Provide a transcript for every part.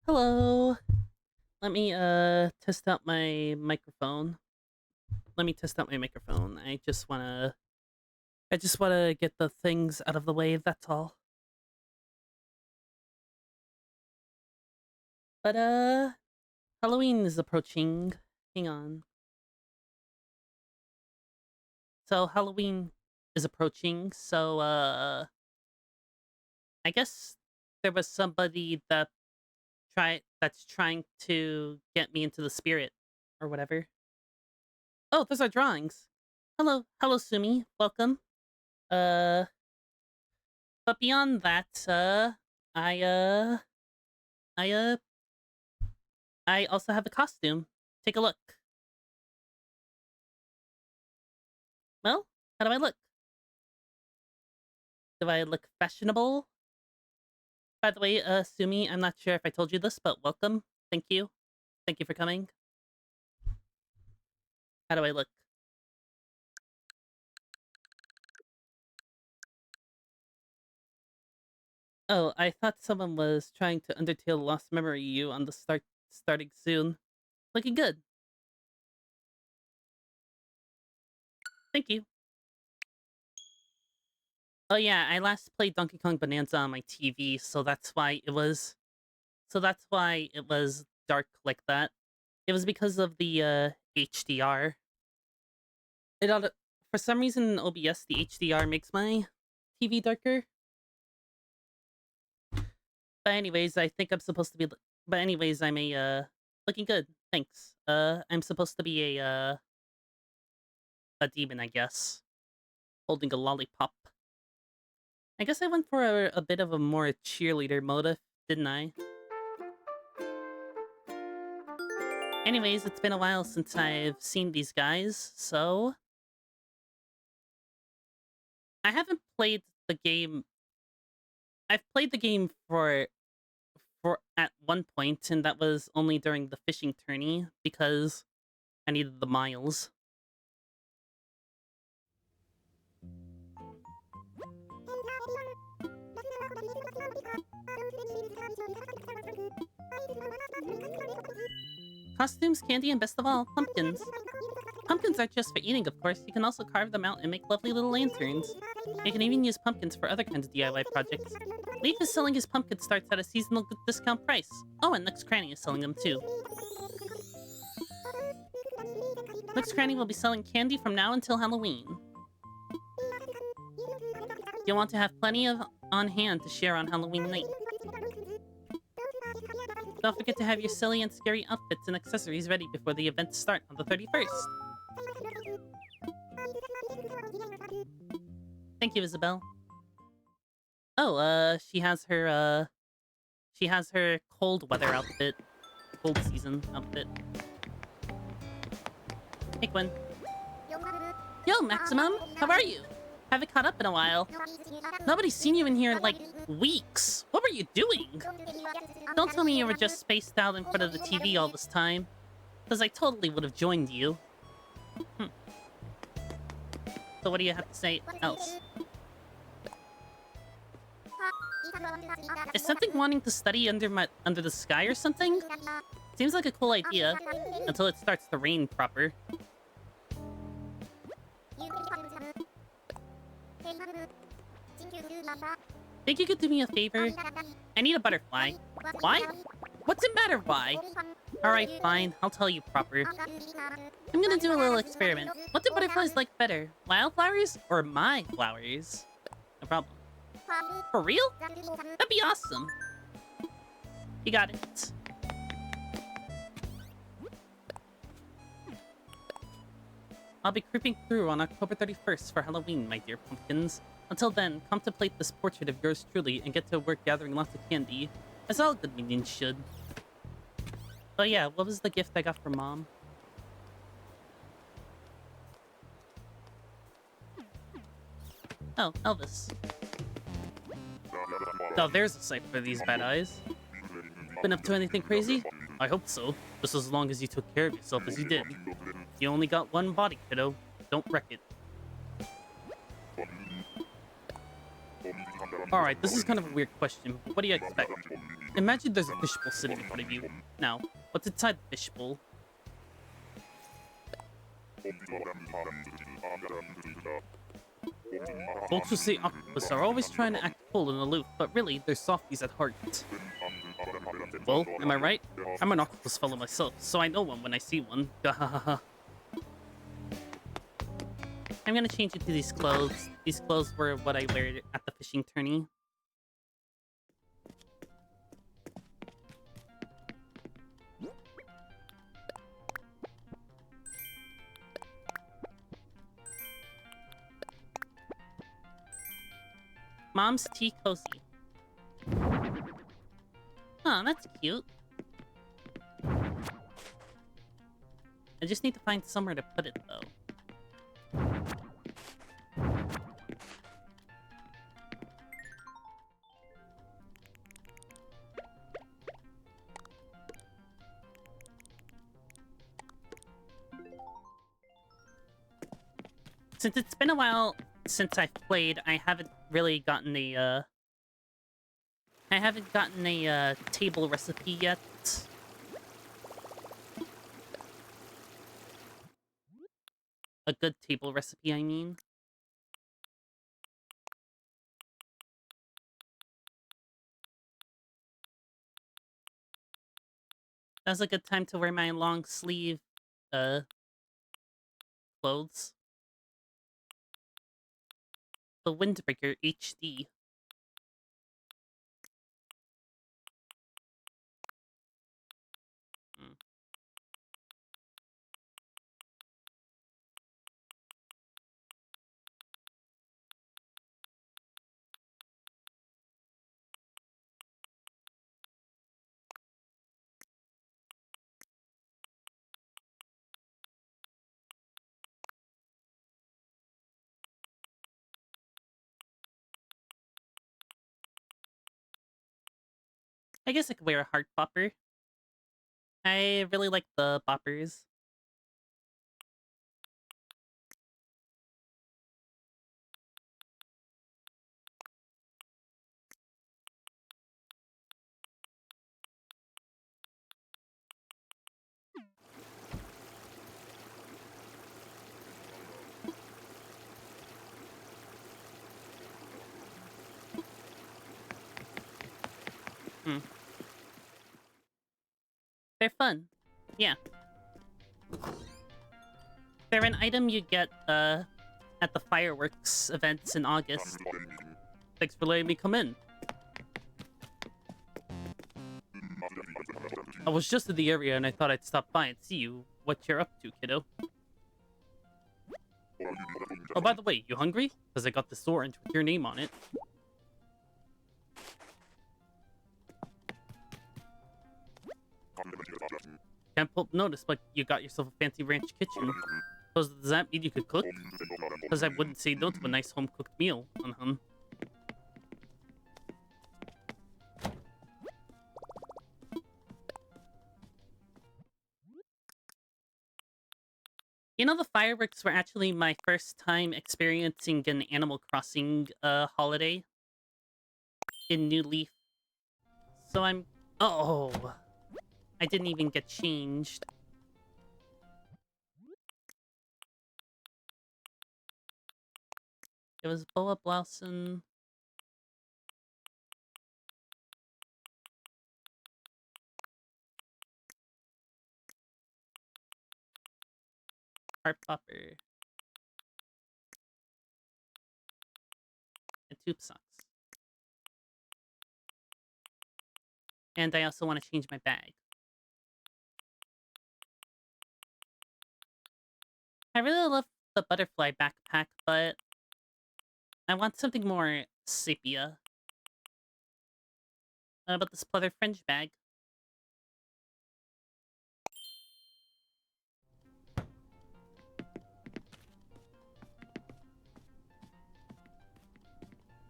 Hello. Let me test out my microphone. Let me test out my microphone. I just wanna get the things out of the way, that's all. But Halloween is approaching. Hang on. So Halloween is approaching, so I guess there was somebody that's trying to get me into the spirit or whatever. Oh, those are drawings. Hello Sumi. Welcome. Uh but beyond that, I uh I uh I also have a costume. Take a look. Well, how do I look? Do I look fashionable? By the way, Sumi, I'm not sure if I told you this, but welcome. Thank you. Thank you for coming. How do I look? Oh, I thought someone was trying to Undertale Lost Memory you on the starting soon. Looking good. Thank you. Oh yeah, I last played Donkey Kong Bonanza on my TV, so that's why it was dark like that. It was because of the HDR. It oughta, for some reason in OBS the HDR makes my TV darker. But anyways, I think I'm supposed to be. But anyways, I'm a looking good. Thanks. I'm supposed to be a demon, I guess, holding a lollipop. I guess I went for a bit of a more cheerleader motive, didn't I? Anyways, it's been a while since I've seen these guys, so I haven't played the game. I've played the game for at one point, and that was only during the fishing tourney because I needed the miles. Costumes, candy, and best of all, pumpkins. Pumpkins aren't just for eating, of course. You can also carve them out and make lovely little lanterns. You can even use pumpkins for other kinds of DIY projects. Leaf is selling his pumpkin starts at a seasonal discount price. Oh, and Nook's Cranny is selling them too. Nook's Cranny will be selling candy from now until Halloween. You'll want to have plenty of on hand to share on Halloween night. Don't forget to have your silly and scary outfits and accessories ready before the events start on the 31st. Thank you, Isabel. Oh, she has her cold weather outfit. Cold season outfit. Hey, Gwen. Yo, Maximum! How are you? Haven't caught up in a while. Nobody's seen you in here in, like, weeks. What were you doing? Don't tell me you were just spaced out in front of the TV all this time. Because I totally would have joined you. So what do you have to say else? Is something wanting to study under the sky or something? Seems like a cool idea, until it starts to rain proper. Think you could do me a favor? I need a butterfly. Why? What's it matter, why? Alright, fine. I'll tell you proper. I'm gonna do a little experiment. What do butterflies like better? Wildflowers or my flowers? No problem. For real? That'd be awesome. You got it. I'll be creeping through on October 31st for Halloween, my dear pumpkins. Until then, contemplate this portrait of yours truly and get to work gathering lots of candy, as all good minions should. Oh yeah, what was the gift I got from Mom? Oh, Elvis. Oh, there's a sight for these bad eyes. Been up to anything crazy? I hope so. Just as long as you took care of yourself as you did. You only got one body, kiddo. Don't wreck it. Alright, this is kind of a weird question. What do you expect? Imagine there's a fishbowl sitting in front of you. Now, what's inside the fishbowl? Folks who say octopus are always trying to act cold and aloof, but really, they're softies at heart. Well, am I right? I'm an octopus fellow myself, so I know one when I see one. I'm gonna change it to these clothes. These clothes were what I wear at the fishing tourney. Mom's tea cozy. Oh, that's cute. I just need to find somewhere to put it, though. Since it's been a while since I've played, I haven't really gotten a, table recipe yet. A good table recipe, I mean. Now's a good time to wear my long sleeve, clothes. The Windbreaker HD. I guess I could wear a heart bopper. I really like the boppers. They're fun. Yeah. They're an item you get, at the fireworks events in August. Thanks for letting me come in. I was just in the area and I thought I'd stop by and see you. What you're up to, kiddo. Oh, by the way, you hungry? Because I got this orange with your name on it. Can't help notice, but you got yourself a fancy ranch kitchen. So does that mean you could cook? Because I wouldn't say no to a nice home-cooked meal, hun. You know, the fireworks were actually my first time experiencing an Animal Crossing holiday in New Leaf. So I'm... Oh! I didn't even get changed. It was Boa Blossom. Heart Popper. And Tube Socks. And I also want to change my bag. I really love the butterfly backpack, but I want something more sepia. What about this pleather fringe bag?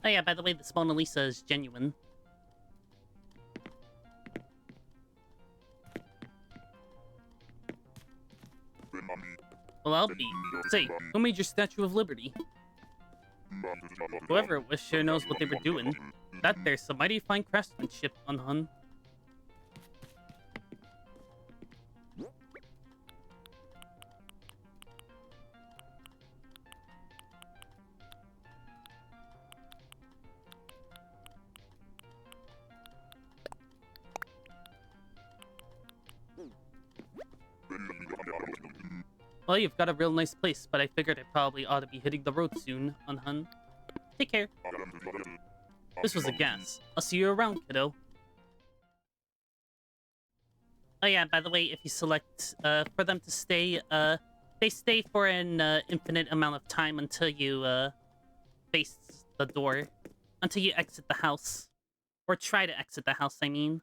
Oh yeah, by the way, this Mona Lisa is genuine. Well, I'll be. Say, who made your Statue of Liberty? Whoever it was sure knows what they were doing. That there's some mighty fine craftsmanship on Hun. Well, you've got a real nice place, but I figured I probably ought to be hitting the road soon, Unhun. Take care. This was a gas. I'll see you around, kiddo. Oh yeah, by the way, if you select for them to stay, they stay for an infinite amount of time until you face the door. Until you exit the house. Or try to exit the house, I mean.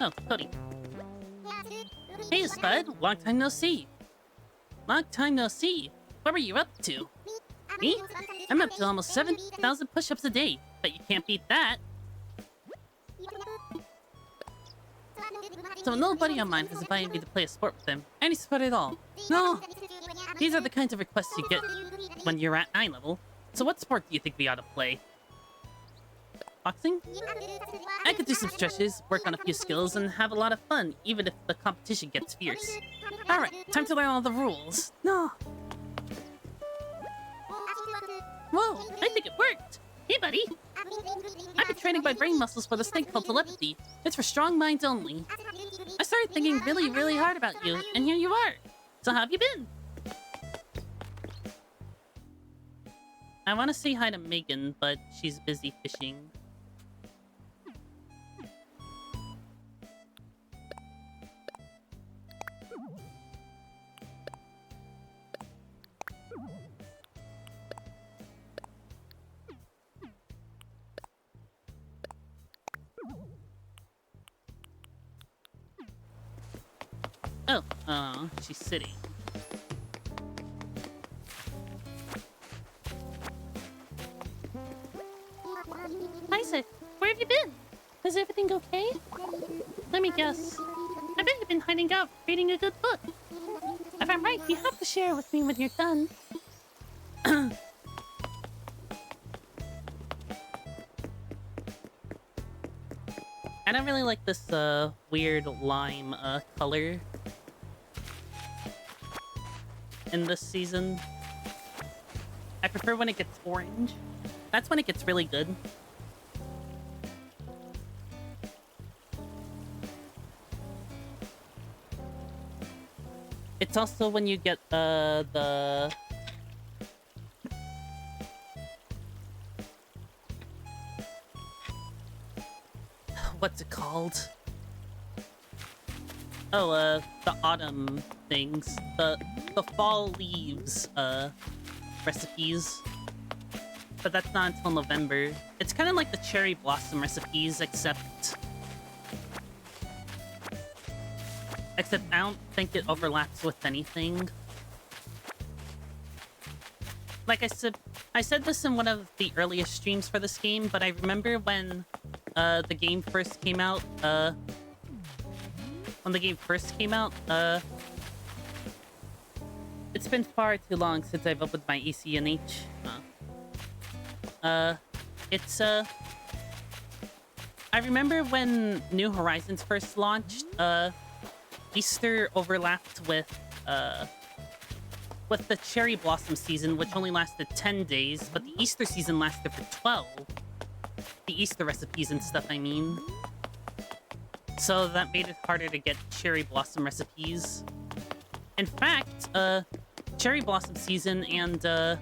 Oh, Cody. Hey, Spud. Long time no see. Long time no see. What were you up to? Me? I'm up to almost 7,000 push-ups a day. But you can't beat that. So an old buddy of mine has invited me to play a sport with him. Any sport at all. No! These are the kinds of requests you get when you're at eye level. So what sport do you think we ought to play? Boxing? I could do some stretches, work on a few skills, and have a lot of fun, even if the competition gets fierce. Alright, time to learn all the rules. No! Whoa, I think it worked! Hey, buddy! I've been training my brain muscles for this thing called telepathy. It's for strong minds only. I started thinking really, really hard about you, and here you are. So how have you been? I want to say hi to Megan, but she's busy fishing. Oh, she's sitting. Isaac, where have you been? Is everything okay? Let me guess. I bet you've been hiding out, reading a good book. If I'm right, you have to share with me when you're done. I don't really like this weird lime color in this season. I prefer when it gets orange. That's when it gets really good. It's also when you get the what's it called? Oh, the autumn things. The fall leaves, recipes. But that's not until November. It's kind of like the cherry blossom recipes, except I don't think it overlaps with anything. Like I said this in one of the earliest streams for this game, but I remember when the game first came out, it's been far too long since I've opened my ECNH. I remember when New Horizons first launched, Easter overlapped with the cherry blossom season, which only lasted 10 days, but the Easter season lasted for 12. The Easter recipes and stuff, I mean. So that made it harder to get cherry blossom recipes. In fact, cherry blossom season and the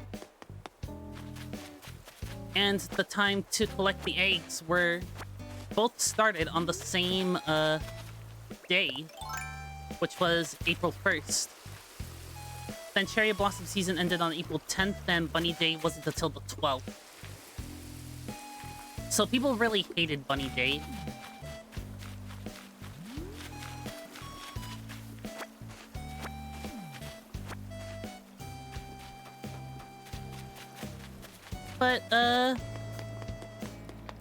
time to collect the eggs were both started on the same day, which was April 1st. Then cherry blossom season ended on April 10th, and Bunny Day wasn't until the 12th. So people really hated Bunny Day. But,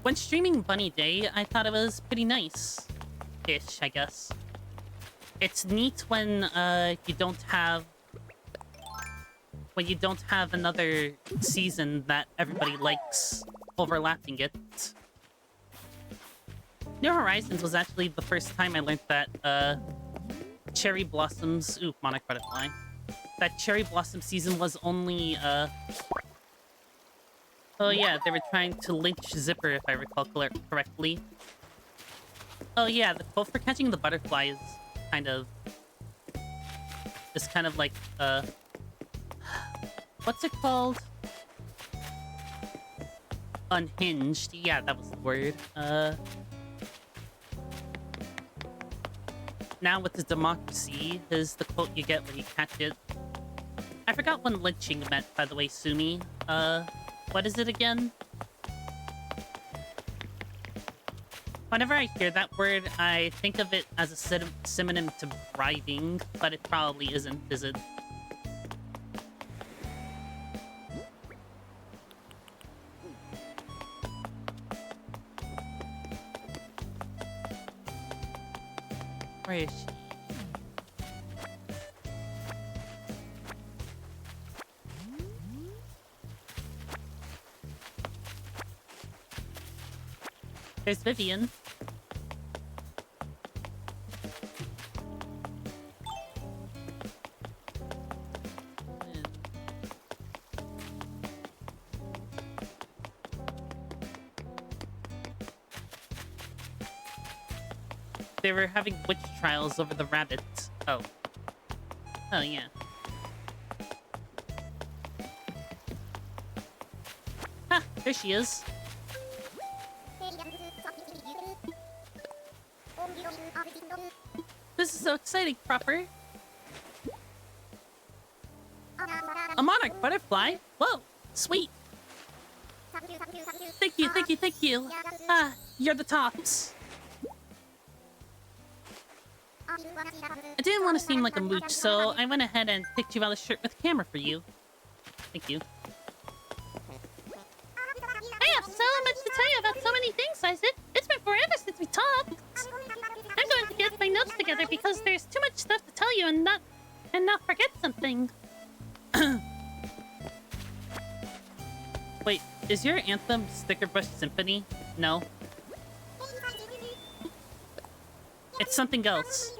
when streaming Bunny Day, I thought it was pretty nice-ish, I guess. It's neat when you don't have another season that everybody likes overlapping it. New Horizons was actually the first time I learned that Cherry Blossoms, Monarch Butterfly, that Cherry Blossom season was only oh yeah, they were trying to lynch Zipper if I recall correctly. Oh yeah, the quote for catching the butterfly is kind of like what's it called? Unhinged. Yeah, that was the word. Now with the democracy is the quote you get when you catch it. I forgot what lynching meant, by the way, Sumi. What is it again? Whenever I hear that word, I think of it as a synonym to bribing, but it probably isn't, is it? Where is she? There's Vivian. They were having witch trials over the rabbit. Oh. Oh, yeah. Ha! There she is. This is so exciting, Proper. A monarch butterfly? Whoa! Sweet! Thank you, thank you, thank you! Ah, you're the tops! I didn't want to seem like a mooch, so I went ahead and picked you out a shirt with a camera for you. Thank you. I have so much to tell you about so many things, Isaac. It's been forever since we talked. I'm going to get my notes together because there's too much stuff to tell you and not forget something. Wait, is your anthem Sticker Brush Symphony? No. It's something else.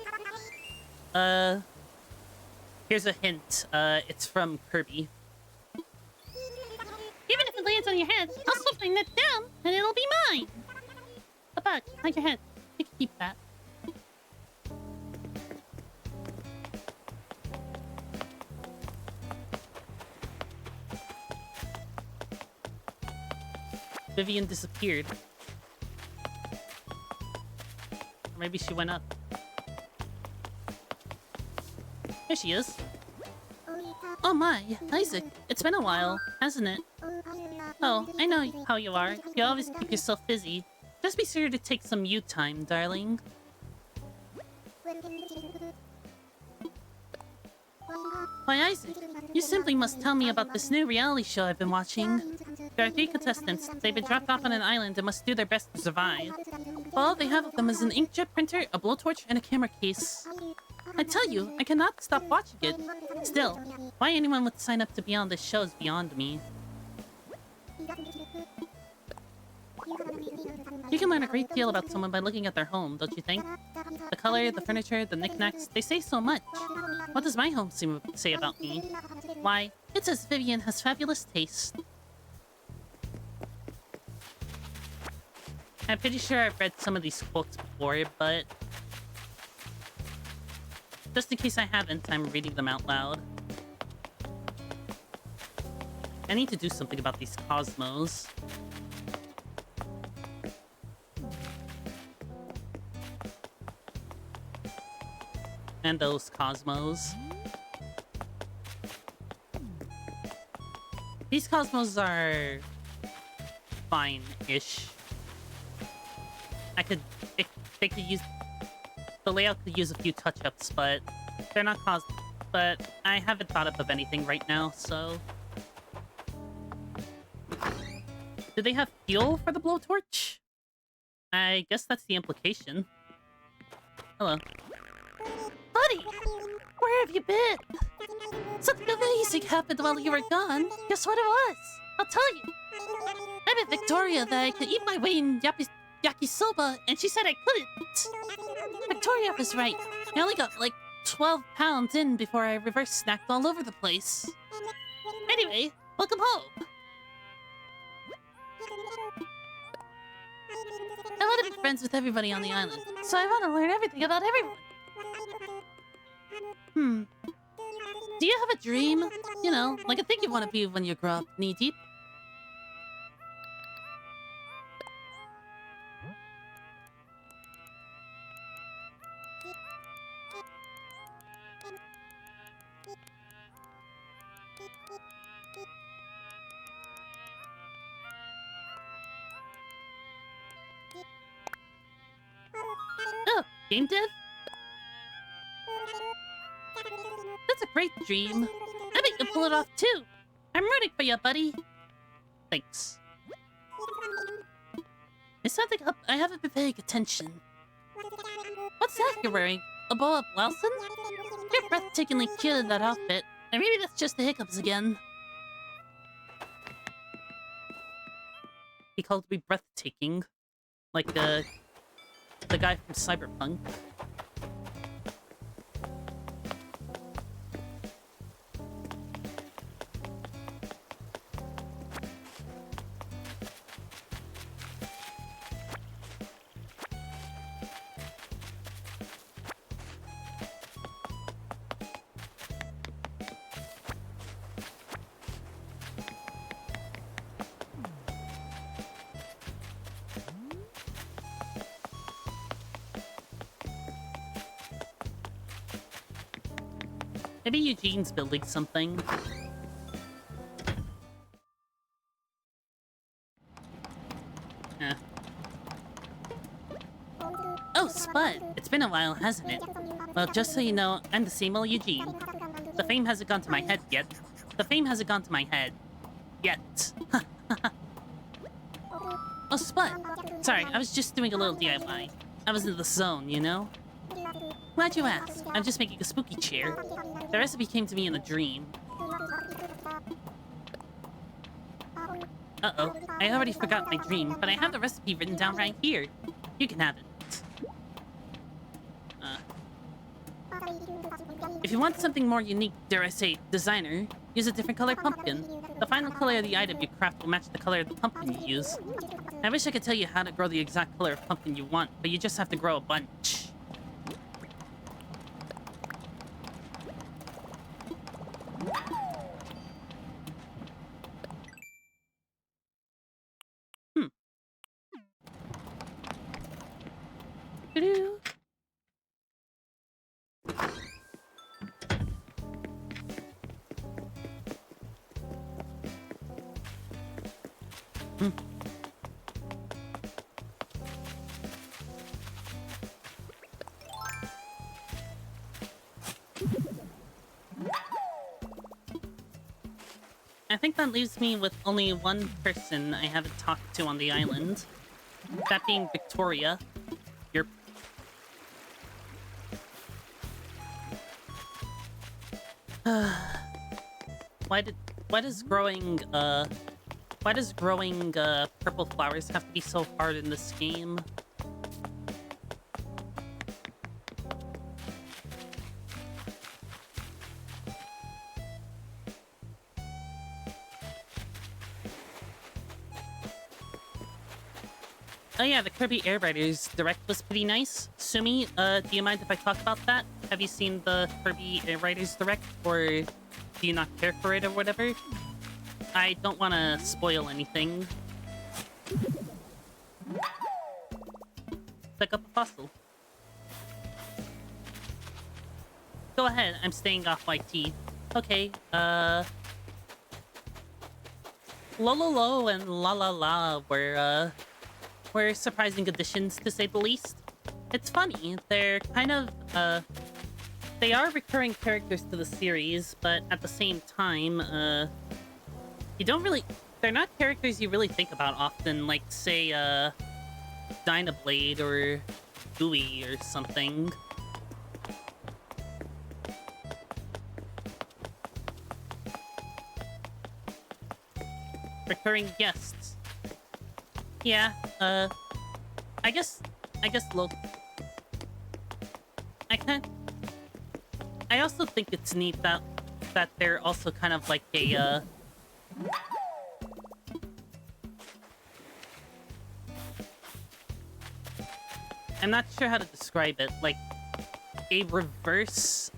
Here's a hint. It's from Kirby. Even if it lands on your head, I'll still bring that down, and it'll be mine! A bug, on your head. You can keep that. Vivian disappeared. Or maybe she went up. There she is. Oh my, Isaac, it's been a while, hasn't it? Oh, I know how you are. You always keep yourself busy. Just be sure to take some you time, darling. Why, Isaac, you simply must tell me about this new reality show I've been watching. There are 3 contestants. They've been dropped off on an island and must do their best to survive. All they have of them is an inkjet printer, a blowtorch, and a camera case. I tell you, I cannot stop watching it. Still, why anyone would sign up to be on this show is beyond me. You can learn a great deal about someone by looking at their home, don't you think? The color, the furniture, the knickknacks, they say so much. What does my home say about me? Why, it says Vivian has fabulous taste. I'm pretty sure I've read some of these quotes before, but just in case I haven't, I'm reading them out loud. I need to do something about these Cosmos. And those Cosmos. These Cosmos are fine-ish. They could use... The layout could use a few touch-ups, but they're not but I haven't thought up of anything right now, so... Do they have fuel for the blowtorch? I guess that's the implication. Hello. Buddy! Where have you been? Something amazing happened while you were gone. Guess what it was? I'll tell you. I met Victoria that I could eat my way in yakisoba, and she said I couldn't. Victoria was right. I only got like 12 pounds in before I reverse snacked all over the place. Anyway, welcome home. I want to be friends with everybody on the island, so I want to learn everything about everyone. Do you have a dream? You know, like a thing you want to be when you grow up knee-deep? Oh, game dev? That's a great dream. I bet you'll pull it off too. I'm rooting for you, buddy. Thanks. It sounds like I haven't been paying attention. What's that you're wearing? A boa blouson? You're breathtakingly cute in that outfit. And maybe that's just the hiccups again. He called me breathtaking. Like the guy from Cyberpunk. Maybe Eugene's building something. Eh. Oh, Spud! It's been a while, hasn't it? Well, just so you know, I'm the same old Eugene. The fame hasn't gone to my head yet. The fame hasn't gone to my head. Yet. Oh, Spud! Sorry, I was just doing a little DIY. I was in the zone, you know? Why'd you ask? I'm just making a spooky chair. The recipe came to me in a dream. Uh-oh. I already forgot my dream, but I have the recipe written down right here. You can have it. If you want something more unique, dare I say, designer, use a different color pumpkin. The final color of the item you craft will match the color of the pumpkin you use. I wish I could tell you how to grow the exact color of pumpkin you want, but you just have to grow a bunch. Doo-doo. I think that leaves me with only one person I haven't talked to on the island. That being Victoria. You're... Why does growing purple flowers have to be so hard in this game? Oh yeah, the Kirby Air Riders Direct was pretty nice. Sumi, do you mind if I talk about that? Have you seen the Kirby Air Riders Direct, or do you not care for it or whatever? I don't want to spoil anything. Pick up a fossil. Go ahead, I'm staying off YT. Okay, Lololo and La La La were surprising additions, to say the least. It's funny, they're kind of, they are recurring characters to the series, but at the same time, you don't really... They're not characters you really think about often, like, say, Dynablade or Gooey or something. Recurring guests. Yeah, I guess look. I also think it's neat that they're also kind of like a I'm not sure how to describe it, like a reverse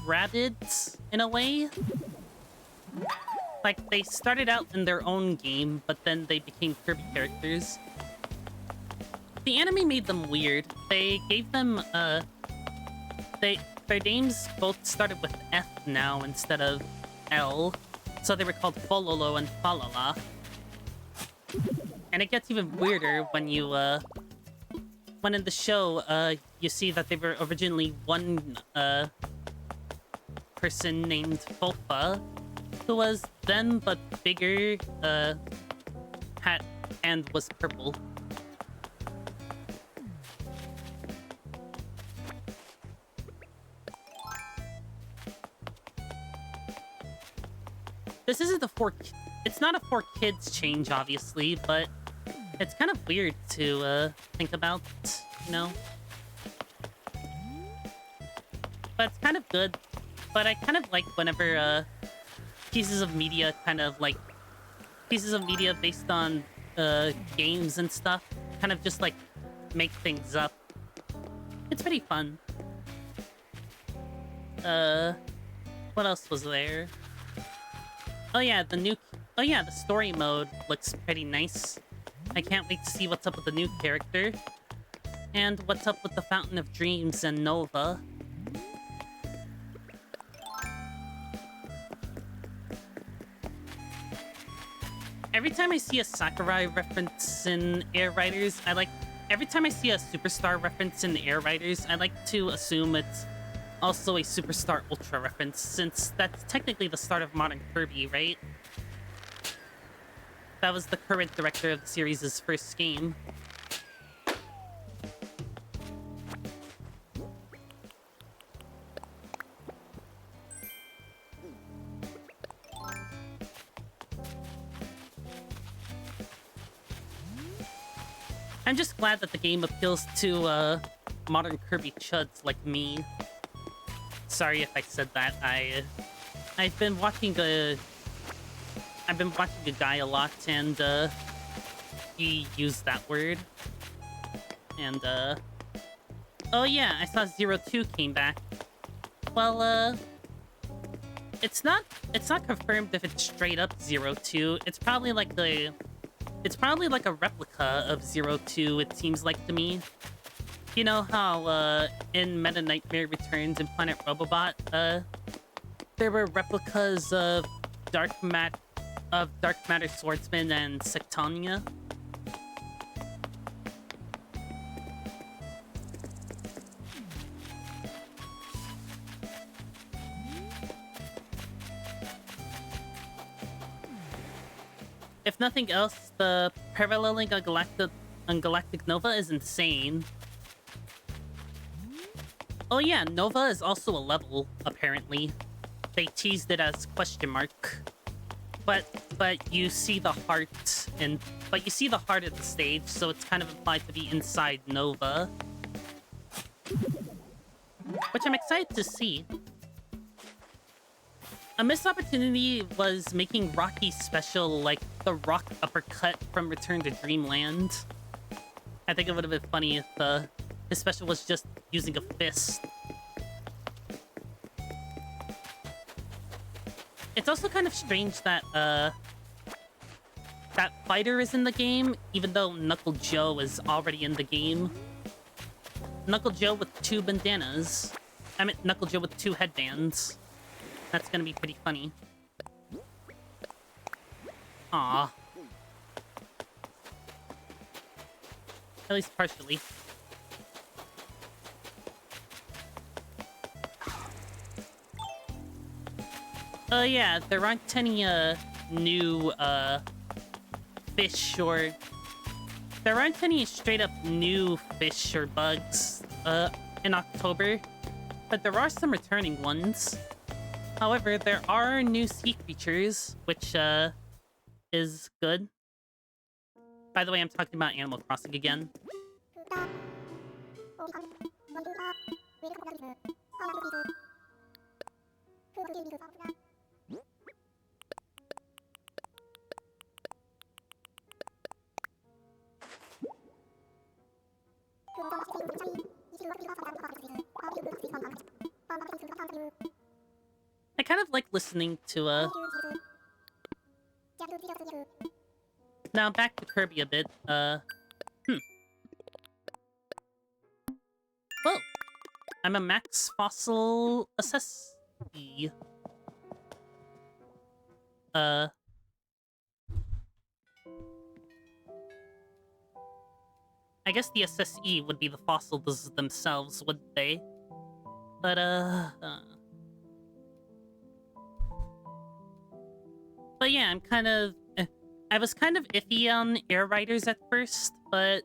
Rabbids in a way. Like they started out in their own game, but then they became Kirby characters. The anime made them weird. They gave them their names both started with F now instead of L, so they were called Fololo and Falala. And it gets even weirder when you when in the show you see that they were originally one person named Fofa, who was then but bigger, hat and was purple. This isn't it's not a for kids change, obviously, but it's kind of weird to think about, you know? But it's kind of good. But I kind of like whenever pieces of media based on games and stuff kind of just like make things up. It's pretty fun. What else was there? Oh yeah, the story mode looks pretty nice. I can't wait to see what's up with the new character. And what's up with the Fountain of Dreams and Nova. Every time I see a Sakurai reference in Air Riders, every time I see a Superstar reference in Air Riders, I like to assume it's also a Superstar Ultra reference, since that's technically the start of Modern Kirby, right? That was the current director of the series' first game. I'm just glad that the game appeals to modern Kirby chuds like me. Sorry if I said that. I've been watching a guy a lot, and he used that word. And oh yeah, I saw Zero 2 came back. Well, it's not confirmed if it's straight up Zero 2. It's probably like a replica of Zero 2, it seems like to me. You know how in Meta Nightmare Returns and Planet Robobot, there were replicas of Dark Matter Swordsman and Sectonia? If nothing else, the paralleling on Galactic Nova is insane. Oh yeah, Nova is also a level, apparently. They teased it as question mark. But you see the heart at the stage, so it's kind of implied to be inside Nova. Which I'm excited to see. A missed opportunity was making Rocky special like the Rock Uppercut from Return to Dreamland. I think it would have been funny if his special was just using a fist. It's also kind of strange that that fighter is in the game, even though Knuckle Joe is already in the game. Knuckle Joe with 2 bandanas. I meant Knuckle Joe with 2 headbands. That's gonna be pretty funny. Aww. At least partially. Yeah, there aren't any, new, fish or... There aren't any straight-up new fish or bugs, in October, but there are some returning ones. However, there are new sea creatures, which, is good. By the way, I'm talking about Animal Crossing again. I kind of like listening to Now back to Kirby a bit. Whoa. I'm a max fossil assessee. I guess the SSE would be the fossils themselves, wouldn't they? But, But yeah, I'm kind of... I was kind of iffy on Air Riders at first, but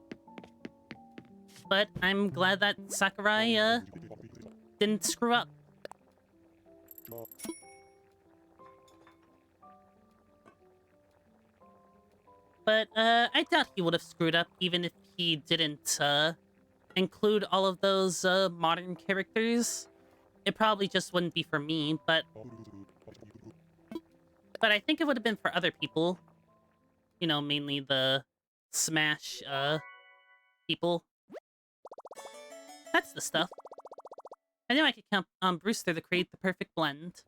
I'm glad that Sakurai, didn't screw up. But, I doubt he would have screwed up even if he didn't, include all of those, modern characters. It probably just wouldn't be for me, but I think it would have been for other people. You know, mainly the Smash, people. That's the stuff. I knew I could count on Brewster to create the perfect blend.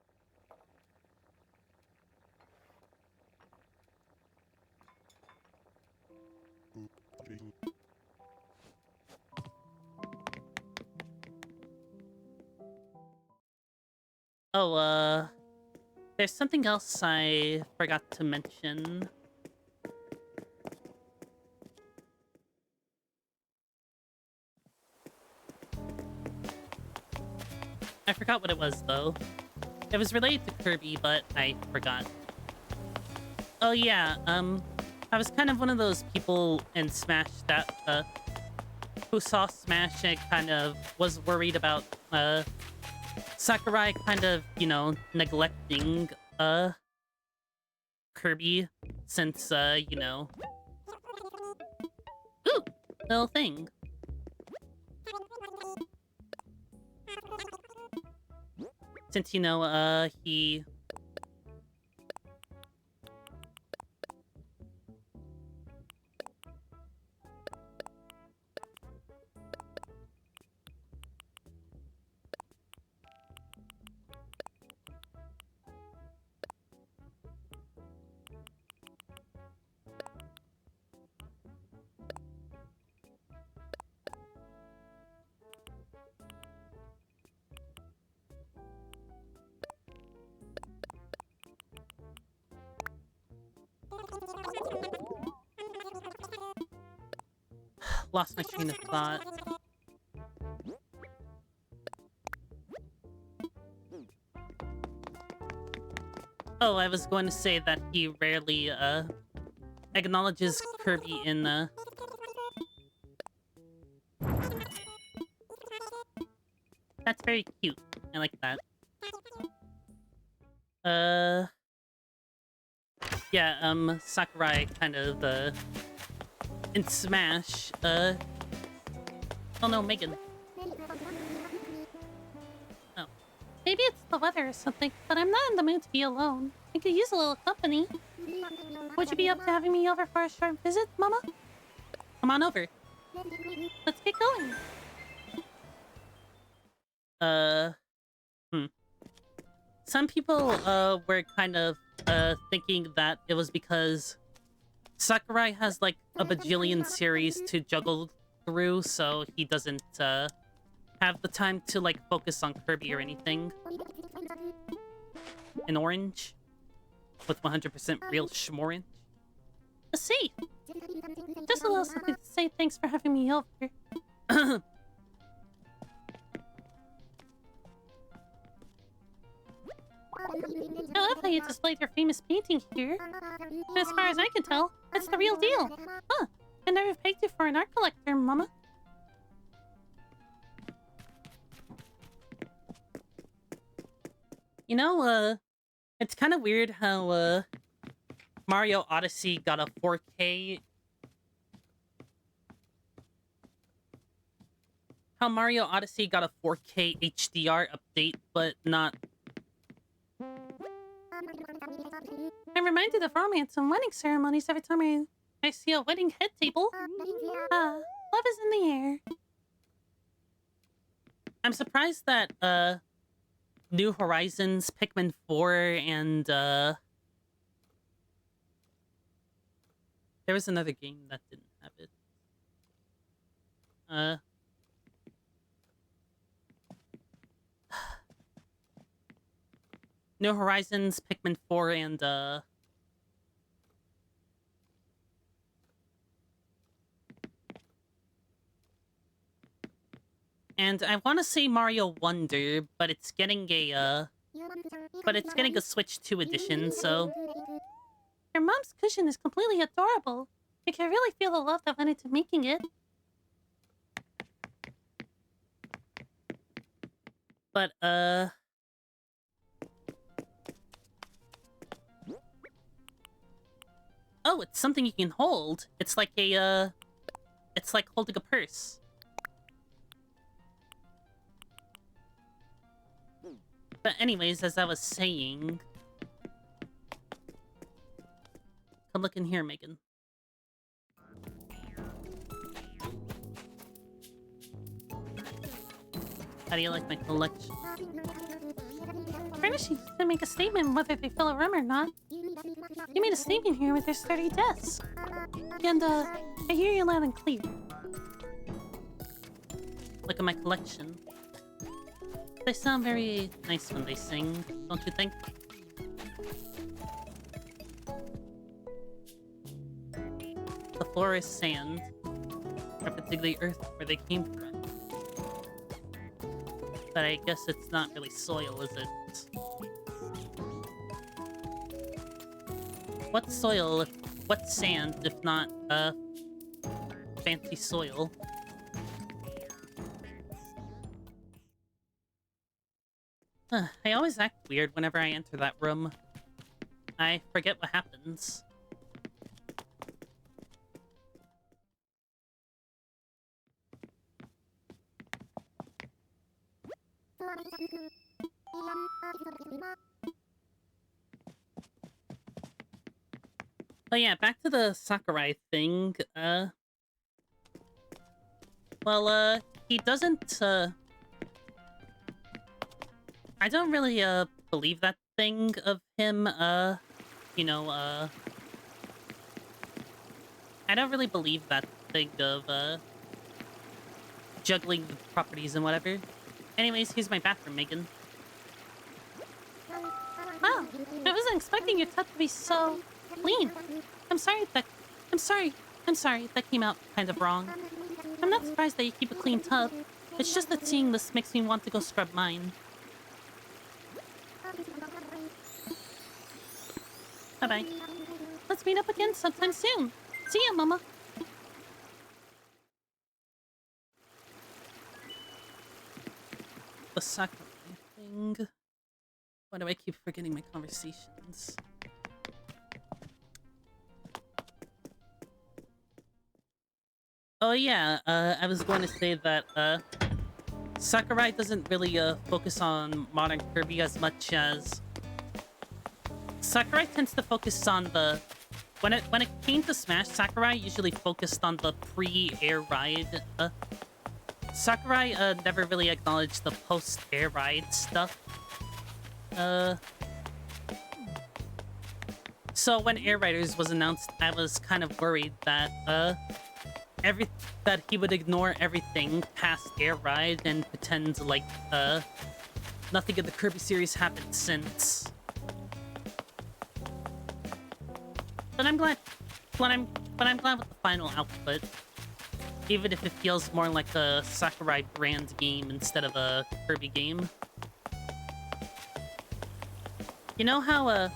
Oh, there's something else I forgot to mention. I forgot what it was, though. It was related to Kirby, but I forgot. Oh yeah, I was kind of one of those people in Smash that, who saw Smash and kind of was worried about, Sakurai kind of, you know, neglecting, Kirby since, you know... Ooh! Little thing. Since, you know, he... Lost my train of thought. Oh, I was going to say that he rarely, acknowledges Kirby in, That's very cute. I like that. Yeah, Sakurai kind of, in Smash, oh no, Megan. Oh. Maybe it's the weather or something, but I'm not in the mood to be alone. I could use a little company. Would you be up to having me over for a short visit, Mama? Come on over. Let's get going. Some people, were kind of, thinking that it was because Sakurai has, like, a bajillion series to juggle through, so he doesn't, have the time to, like, focus on Kirby or anything. In orange? With 100% real schmorange? See! Just a little something to say thanks for having me over. I love how you displayed your famous painting here. And as far as I can tell, it's the real deal. Huh. I never pegged you for an art collector, Mama. You know, it's kind of weird how, Mario Odyssey got a 4K. How Mario Odyssey got a 4K HDR update, but not. I'm reminded of romance and wedding ceremonies every time I see a wedding head table. Love is in the air. I'm surprised that New Horizons, Pikmin 4, and there was another game that didn't have it. New Horizons, Pikmin 4, and I want to say Mario Wonder, but it's getting a Switch 2 edition, so your mom's cushion is completely adorable. You can really feel the love that went into making it. But oh, it's something you can hold. It's like a it's like holding a purse. But anyways, as I was saying... Come look in here, Megan. How do you like my collection? Furnishings to make a statement whether they fill a room or not. You made a statement here with your sturdy desk. And, I hear you loud and clear. Look at my collection. They sound very nice when they sing, don't you think? The floor is sand, representing the earth where they came from. But I guess it's not really soil, is it? What soil, what sand, if not, fancy soil? I always act weird whenever I enter that room. I forget what happens. Oh yeah, back to the Sakurai thing, well, he doesn't, I don't really, believe that thing of him, you know, I don't really believe that thing of, juggling the properties and whatever. Anyways, here's my bathroom, Megan. Wow, I wasn't expecting your tub to be so clean. I'm sorry, that came out kind of wrong. I'm not surprised that you keep a clean tub. It's just that seeing this makes me want to go scrub mine. Bye-bye. Let's meet up again sometime soon. See ya, Mama. The Sakurai thing. Why do I keep forgetting my conversations? Oh yeah, I was going to say that, Sakurai doesn't really, focus on modern Kirby as much as... Sakurai tends to focus on the... When it came to Smash, Sakurai usually focused on the pre-air ride. Sakurai, never really acknowledged the post-air ride stuff. So when Air Riders was announced, I was kind of worried that, that he would ignore everything past Air Ride and pretend like, nothing in the Kirby series happened since. But I'm glad with the final output. Even if it feels more like a Sakurai brand game instead of a Kirby game. You know how,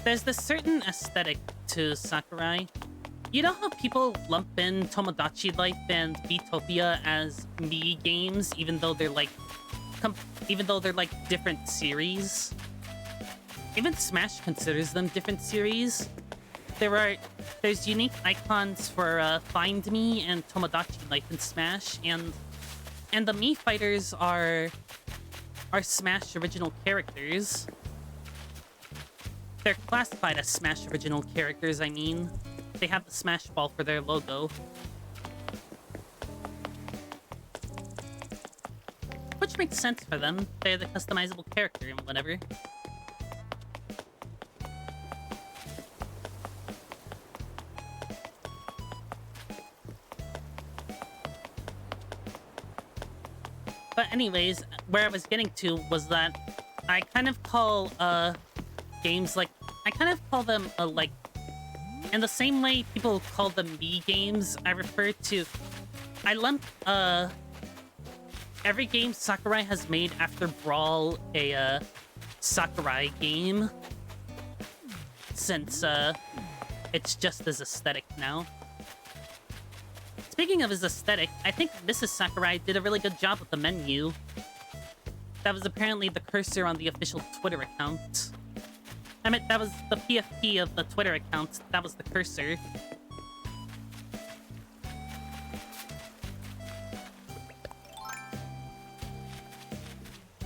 there's this certain aesthetic to Sakurai. You know how people lump in Tomodachi Life and Beatopia as Mii games, even though they're like different series? Even Smash considers them different series. There's unique icons for Find Me and Tomodachi Life in Smash, and the Mii fighters are Smash original characters. They're classified as Smash original characters, I mean. They have the Smash ball for their logo. Which makes sense for them. They're the customizable character and whatever. But anyways, where I was getting to was that I kind of call games like... I kind of call them like... In the same way people call them Mii games, I refer to... I lump every game Sakurai has made after Brawl a Sakurai game. Since it's just as aesthetic now. Speaking of his aesthetic, I think Mrs. Sakurai did a really good job with the menu. That was apparently the cursor on the official Twitter account. I mean, that was the PFP of the Twitter account. That was the cursor.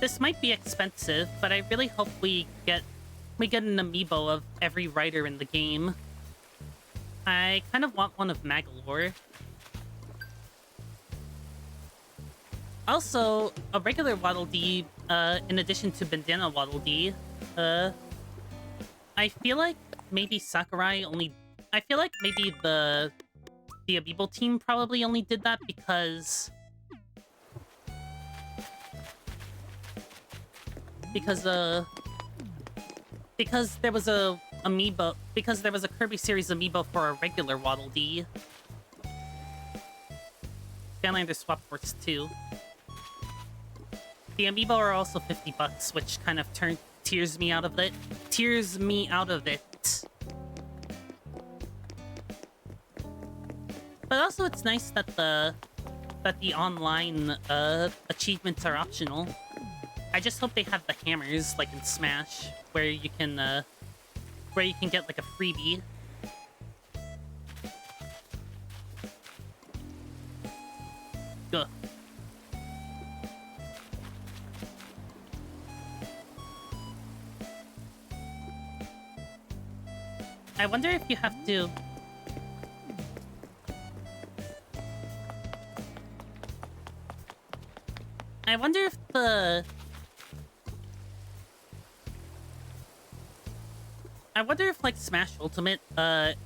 This might be expensive, but I really hope we get an amiibo of every writer in the game. I kind of want one of Magolor. Also, a regular Waddle Dee, in addition to Bandana Waddle Dee, I feel like maybe Sakurai only... I feel like maybe the Amiibo team probably only did that because there was a amiibo... Because there was a Kirby series amiibo for a regular Waddle Dee. Skylander Swap Force 2. The amiibo are also $50, which kind of tears me out of it. But also, it's nice that the online achievements are optional. I just hope they have the hammers like in Smash, where you can get like a freebie. Ugh. I wonder if you have to... I wonder if the... I wonder if, like, Smash Ultimate, the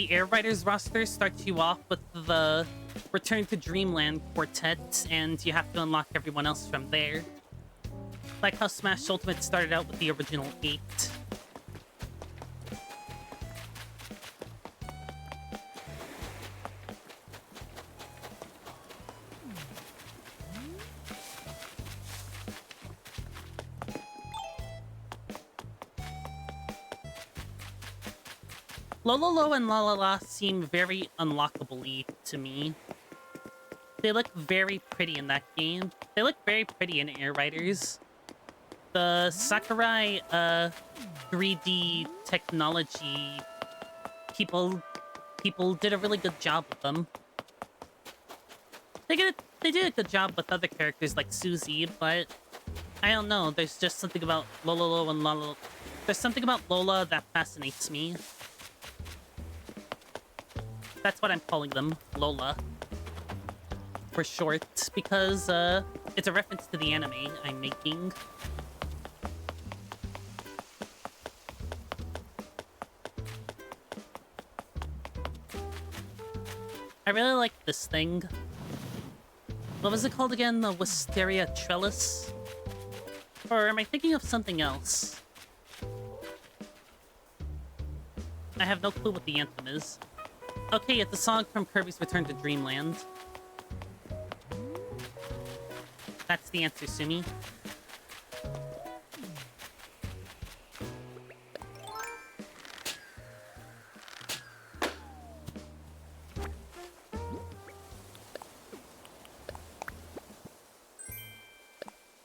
Air Riders roster starts you off with the Return to Dreamland quartet, and you have to unlock everyone else from there. Like how Smash Ultimate started out with the original 8. Lololo and Lalala seem very unlockable-y to me. They look very pretty in that game. They look very pretty in Air Riders. The Sakurai 3D technology people did a really good job with them. They did a good job with other characters like Susie, but I don't know. There's just something about Lololo and Lalala. There's something about Lola that fascinates me. That's what I'm calling them, Lola. For short, because it's a reference to the anime I'm making. I really like this thing. What was it called again? The Wisteria Trellis? Or am I thinking of something else? I have no clue what the anthem is. Okay, it's a song from Kirby's Return to Dreamland. That's the answer, Sumi.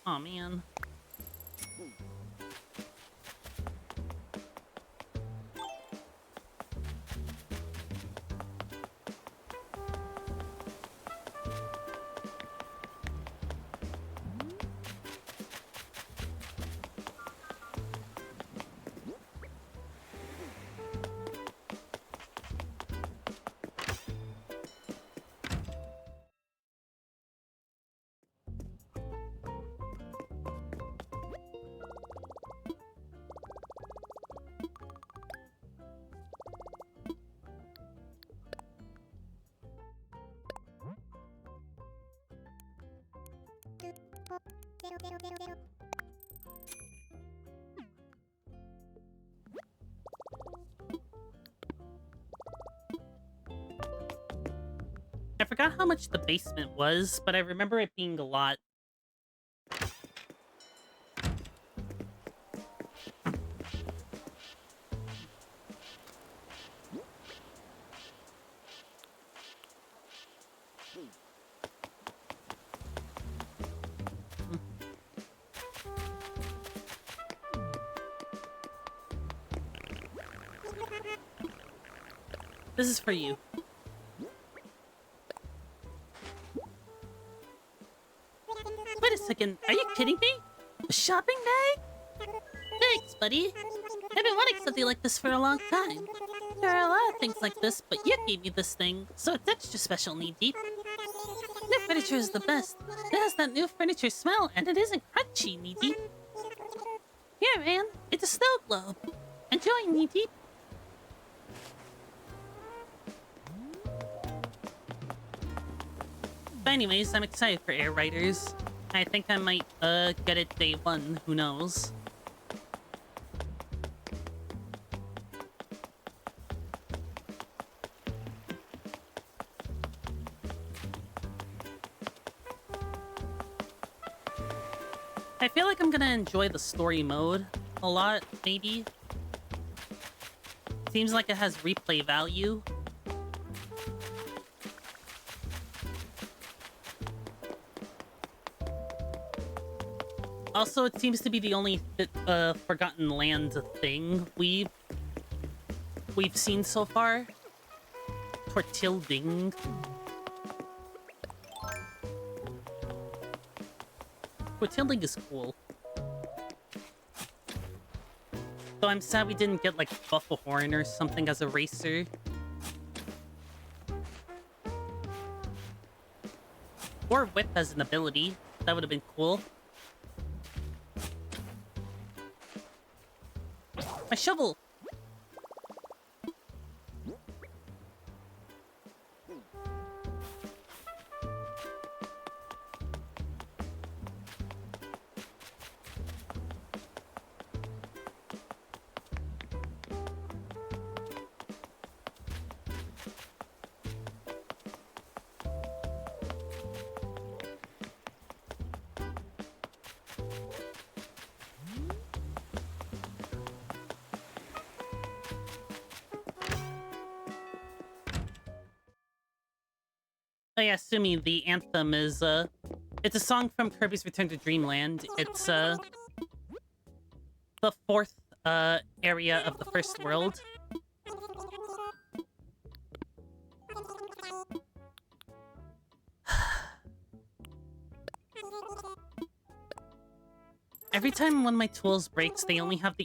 Aw, man. forgot how much the basement was, but I remember it being a lot. This is for you. Wait a second, are you kidding me? A shopping bag? Thanks, buddy. I've been wanting something like this for a long time. There are a lot of things like this, but you gave me this thing, so it's extra special, Knee Deep. New furniture is the best. It has that new furniture smell, and it isn't crunchy, Knee Deep. Here, man, it's a snow globe. Enjoy, Knee Deep. But anyways, I'm excited for Air Riders. I think I might, get it day one, who knows. I feel like I'm gonna enjoy the story mode a lot, maybe. Seems like it has replay value. Also, it seems to be the only Forgotten Land thing we've seen so far. Tortilding. Tortilding is cool. Though I'm sad we didn't get, like, Buffahorn or something as a racer. Or Whip as an ability. That would have been cool. My shovel! Oh yeah, Sumi, the anthem is, it's a song from Kirby's Return to Dreamland. It's, the fourth, area of the first world. Every time one of my tools breaks, they only have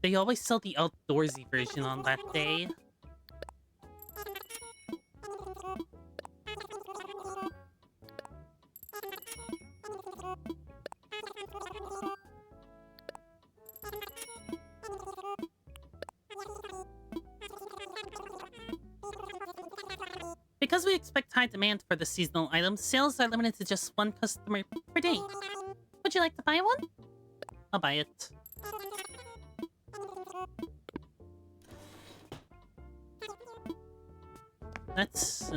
they always sell the outdoorsy version on that day. Because we expect high demand for the seasonal items, sales are limited to just one customer per day. Would you like to buy one? I'll buy it. Let's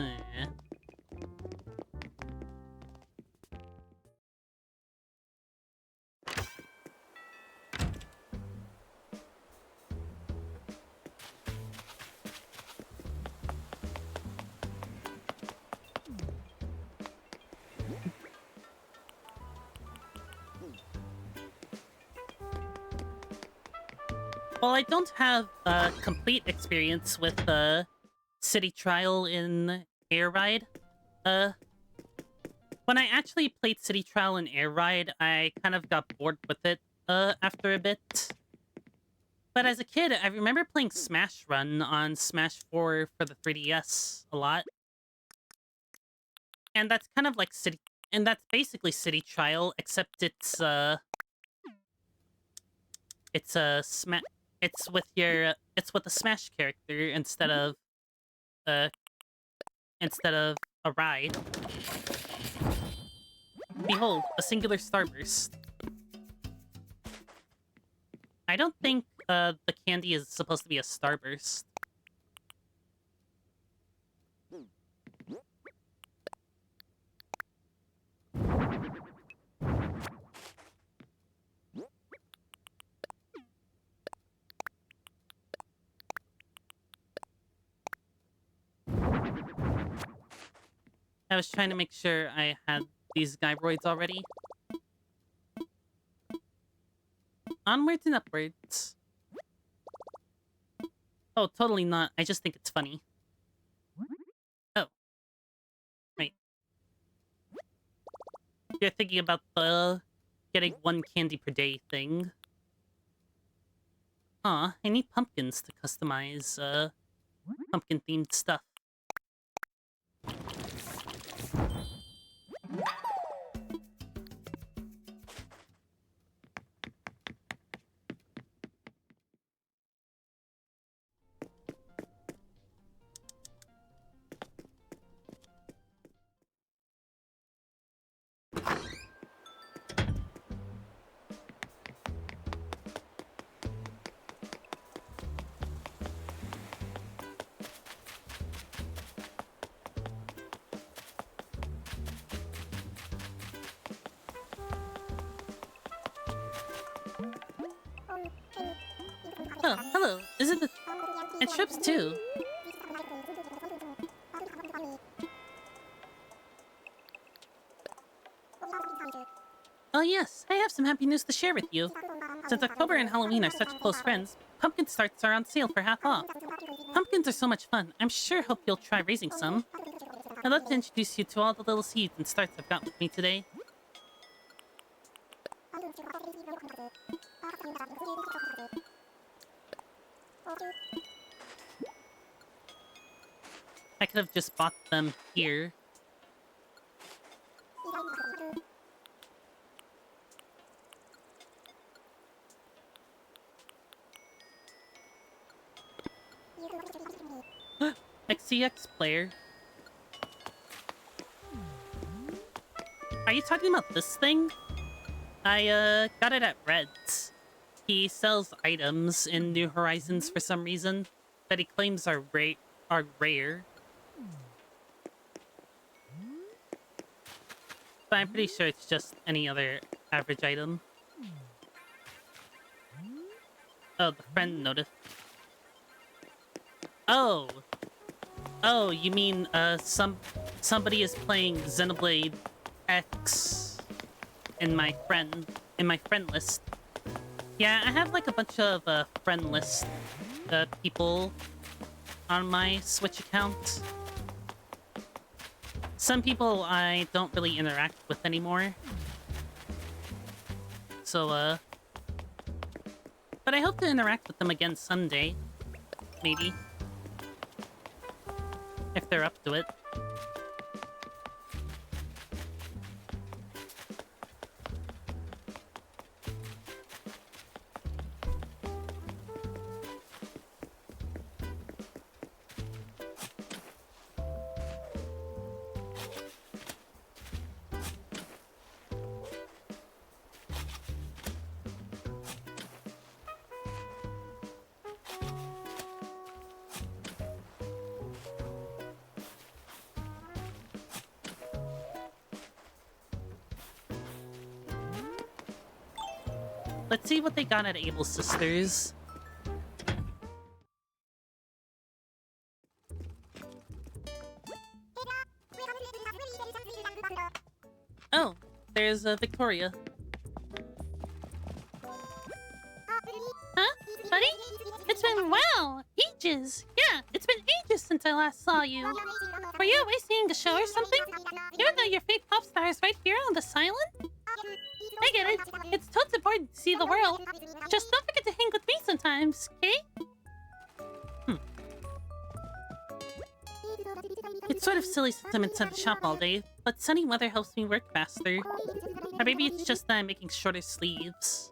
Well, I don't have complete experience with City Trial in Air Ride. When I actually played City Trial in Air Ride, I kind of got bored with it after a bit. But as a kid, I remember playing Smash Run on Smash 4 for the 3DS a lot. And that's kind of like and that's basically City Trial, except it's with a Smash character instead of a ride. Behold, a singular starburst. I don't think the candy is supposed to be a starburst. I was trying to make sure I had these gyroids already. Onwards and upwards. Oh, totally not. I just think it's funny. Oh. Wait. You're thinking about the getting one candy per day thing. Aw, I need pumpkins to customize, pumpkin-themed stuff. Oh, hello. Isn't it? And trips too. Oh yes, I have some happy news to share with you. Since October and Halloween are such close friends, pumpkin starts are on sale for half off. Pumpkins are so much fun. I'm sure hope you'll try raising some. I'd love to introduce you to all the little seeds and starts I've got with me today. I could have just bought them here. XCX player. Are you talking about this thing? I got it at Red's. He sells items in New Horizons for some reason that he claims are rare. But I'm pretty sure it's just any other average item. Oh, the friend notice. Oh! Oh, you mean, somebody is playing Xenoblade X in my friend list. Yeah, I have like a bunch of friend list people on my Switch account. Some people I don't really interact with anymore. So, but I hope to interact with them again someday. Maybe. If they're up to it. Let's see what they got at Able Sisters. Oh, there's Victoria. Huh? Buddy? It's been, wow, ages. Yeah, it's been ages since I last saw you. Were you away seeing the show or something? Even though your fake pop star is right here on this island? I get it. It's totally important to see the world. Just don't forget to hang with me sometimes, okay? It's sort of silly since I'm inside the shop all day, but sunny weather helps me work faster. Or maybe it's just that I'm making shorter sleeves.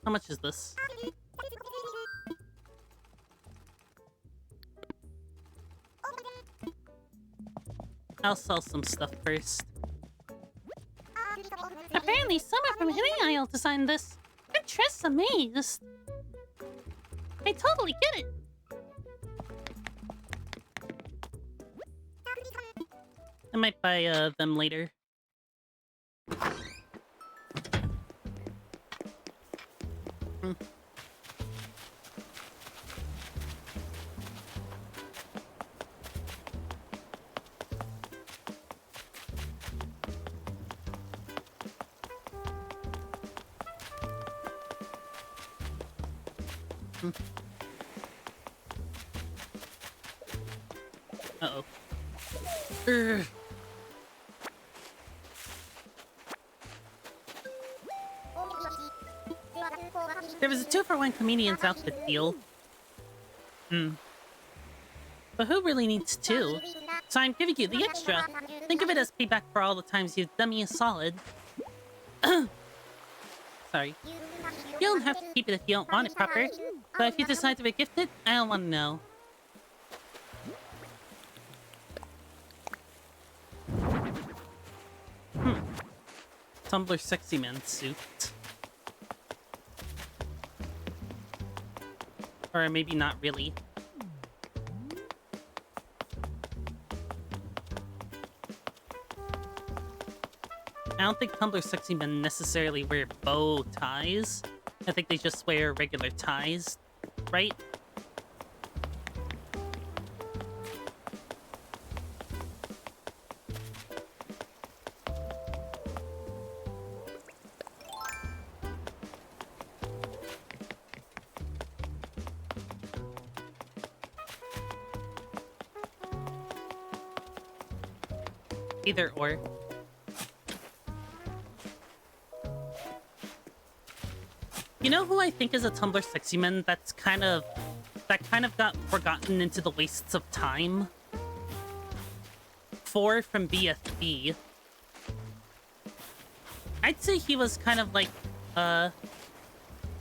How much is this? I'll sell some stuff first. Apparently someone from Hitting Isle designed this. I'm just amazed. I totally get it. I might buy them later. Hmm. Uh-oh. Urgh. There was a 2-for-1 comedian's outfit deal. Hmm. But who really needs two? So I'm giving you the extra. Think of it as payback for all the times you've done me a solid. Sorry. You don't have to keep it if you don't want it, proper. But if you decide to regift it, I don't want to know. Tumblr sexy man suit. Or maybe not really. I don't think Tumblr sexy men necessarily wear bow ties. I think they just wear regular ties, right? Either or. You know who I think is a Tumblr sexy man that kind of got forgotten into the wastes of time? 4 from BFB. I'd say he was kind of like,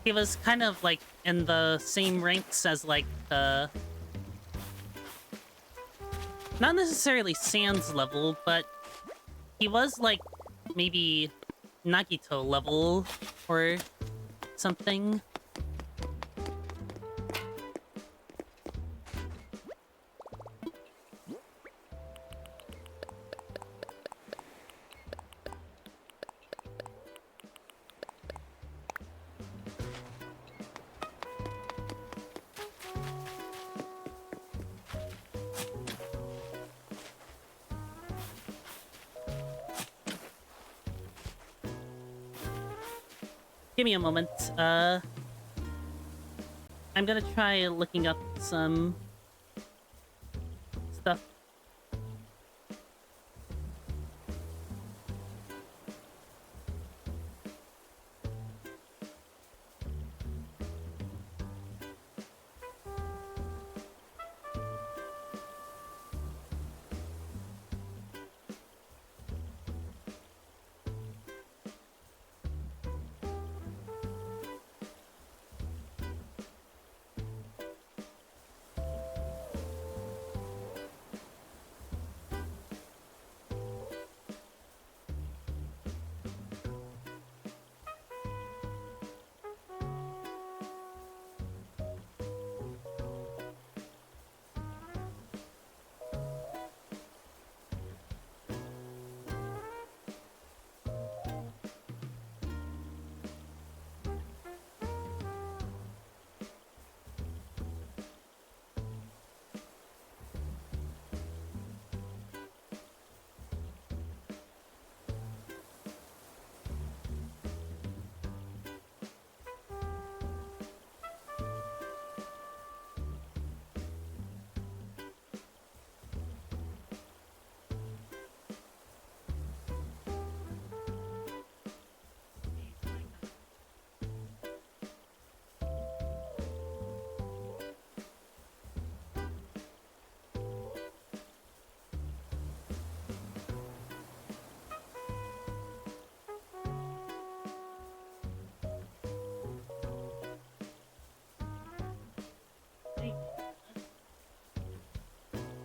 he was kind of like in the same ranks as like, not necessarily Sans level, but he was like maybe Nagito level or something. Give me a moment. I'm gonna try looking up some stuff.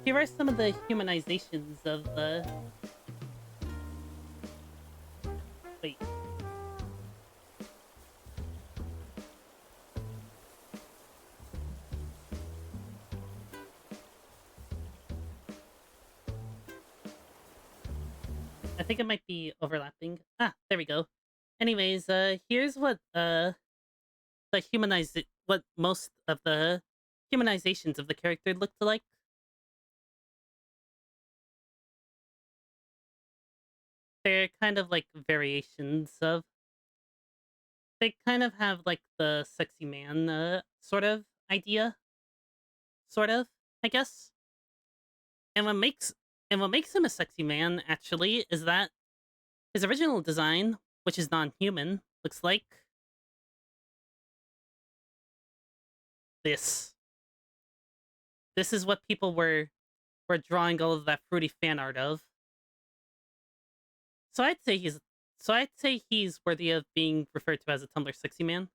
Here are some of the humanizations of the... Wait. I think it might be overlapping. Ah, there we go. Anyways, here's what, the humanized... what most of the humanizations of the character looked like. They're kind of like variations of... They kind of have like the sexy man sort of idea, sort of, I guess. And what makes him a sexy man actually is that his original design, which is non-human, looks like this. This is what people were drawing all of that fruity fan art of. So I'd say he's worthy of being referred to as a Tumblr sexy man.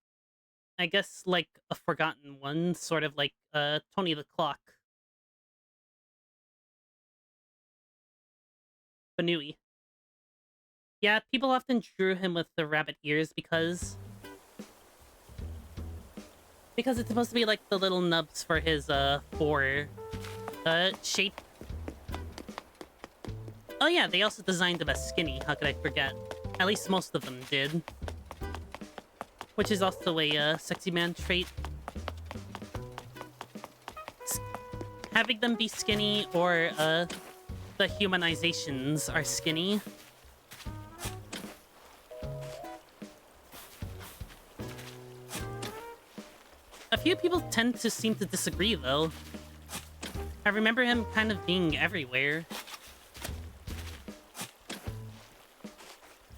I guess like a forgotten one, sort of like Tony the Clock. Banui. Yeah, people often drew him with the rabbit ears because it's supposed to be like the little nubs for his four shape. Oh yeah, they also designed him as skinny, how could I forget? At least most of them did. Which is also a sexy man trait. Having them be skinny or the humanizations are skinny. A few people tend to seem to disagree, though. I remember him kind of being everywhere.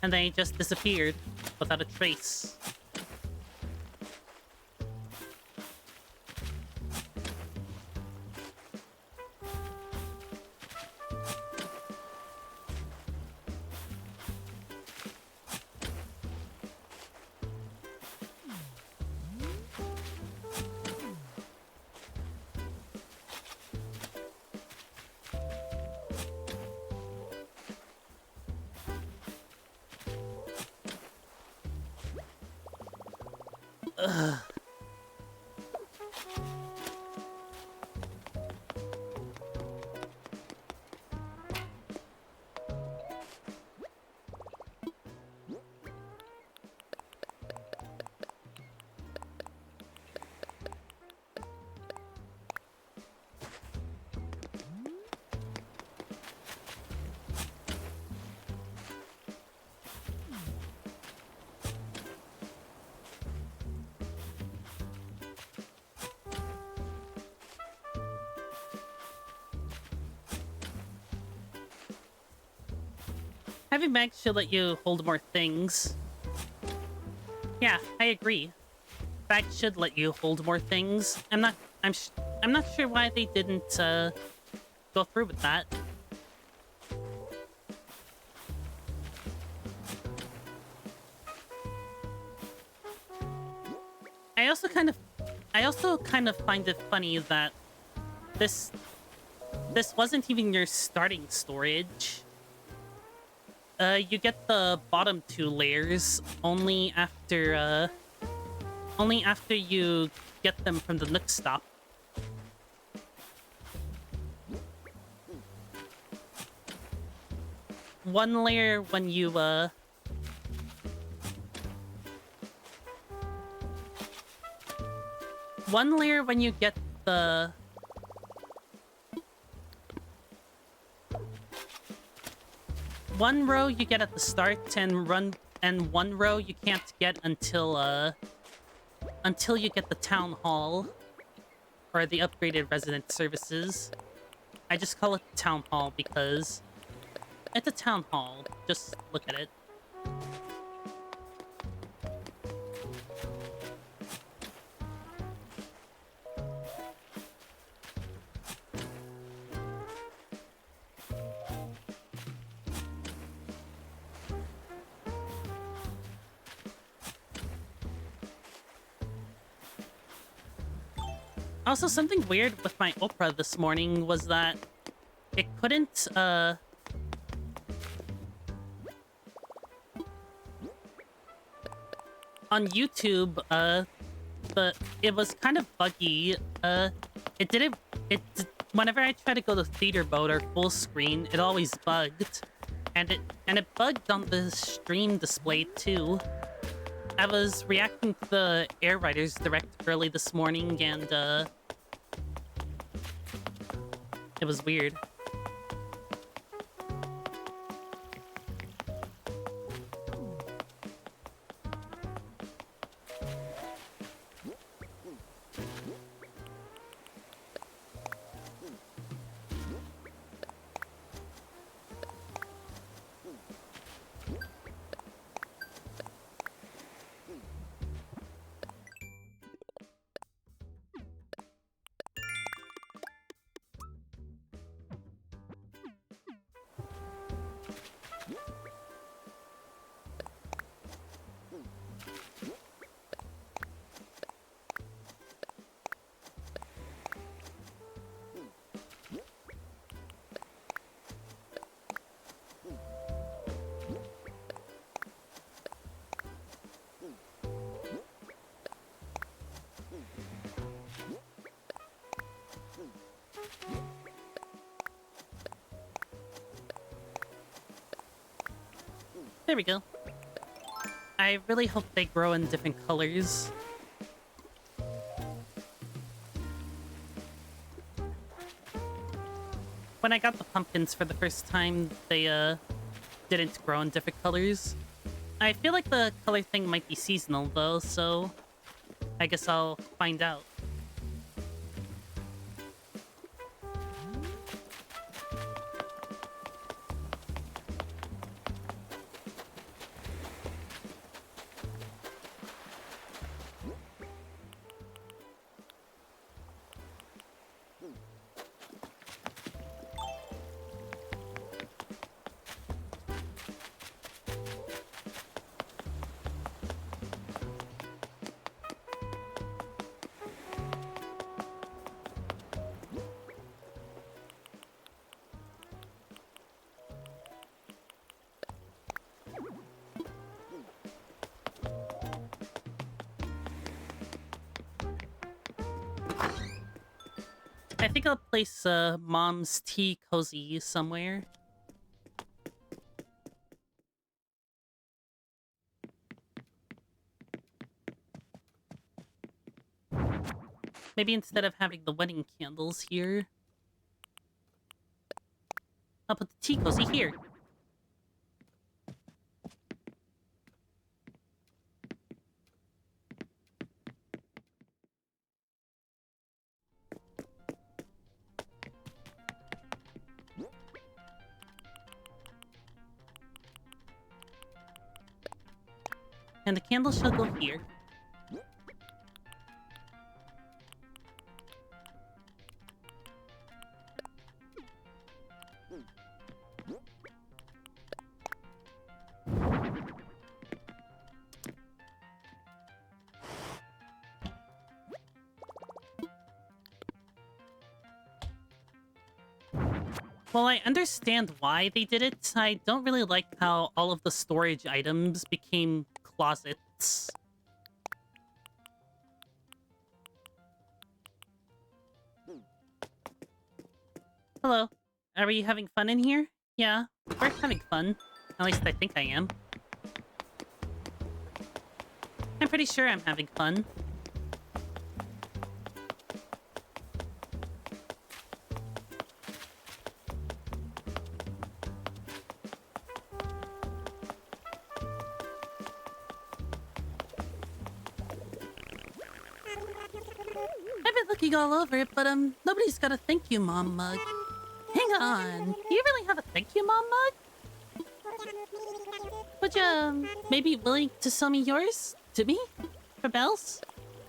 And then he just disappeared without a trace. Ugh. Having bags should let you hold more things. Yeah, I agree. Bags should let you hold more things. I'm not sure why they didn't go through with that. I also kind of find it funny that this wasn't even your starting storage. You get the bottom two layers only after you get them from the Nook stop. One layer when you one layer when you get the one row you get at the start and one row you can't get until you get the town hall or the upgraded resident services. I just call it town hall because it's a town hall. Just look at it. Also, something weird with my Opera this morning was that it couldn't, on YouTube, it was kind of buggy. It didn't, whenever I try to go to theater mode or full screen, it always bugged. And it bugged on the stream display, too. I was reacting to the Air Riders Direct early this morning, and, it was weird. There we go. I really hope they grow in different colors. When I got the pumpkins for the first time, they didn't grow in different colors. I feel like the color thing might be seasonal though, so I guess I'll find out. I think I'll place Mom's tea cozy somewhere. Maybe instead of having the wedding candles here, I'll put the tea cozy here. And the candle shall go here. While I understand why they did it, I don't really like how all of the storage items became closets. Hello. Are we having fun in here? Yeah, we're having fun. At least I think I am. I'm pretty sure I'm having fun. I've been looking all over, but nobody's got a thank you mom mug. Hang on, do you really have a thank you mom mug? Would you maybe willing to sell me yours? To me? For bells?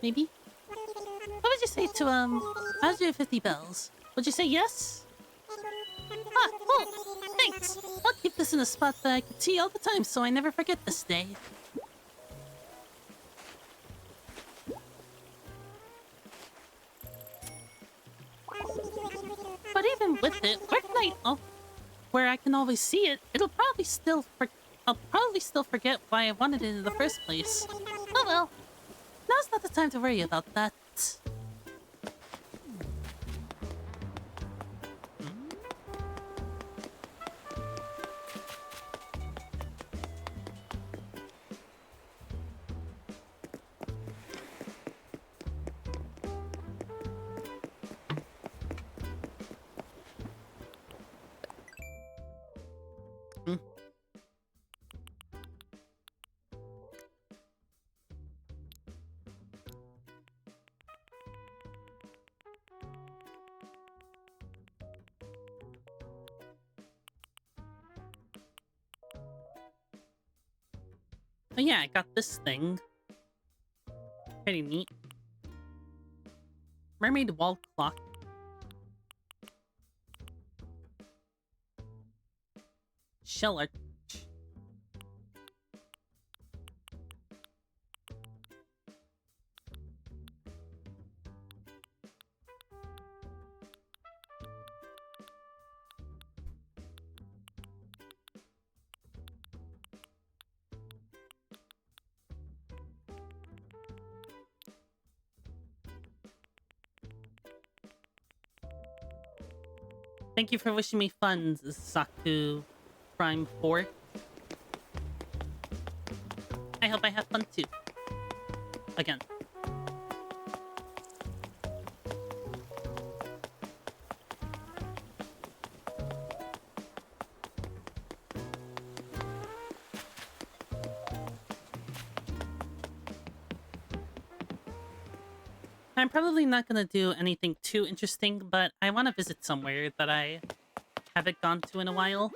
Maybe? What would you say to 150 bells? Would you say yes? Ah, cool! Thanks! I'll keep this in a spot that I can see all the time so I never forget this day. But even with it, where I can always see it, I'll probably still forget why I wanted it in the first place. Oh well. Now's not the time to worry about that. Oh yeah, I got this thing. Pretty neat. Mermaid wall clock. Shell arch. Thank you for wishing me fun, Saku Prime 4. I hope I have fun too. Again. I'm probably not gonna do anything too interesting, but I want to visit somewhere that I haven't gone to in a while.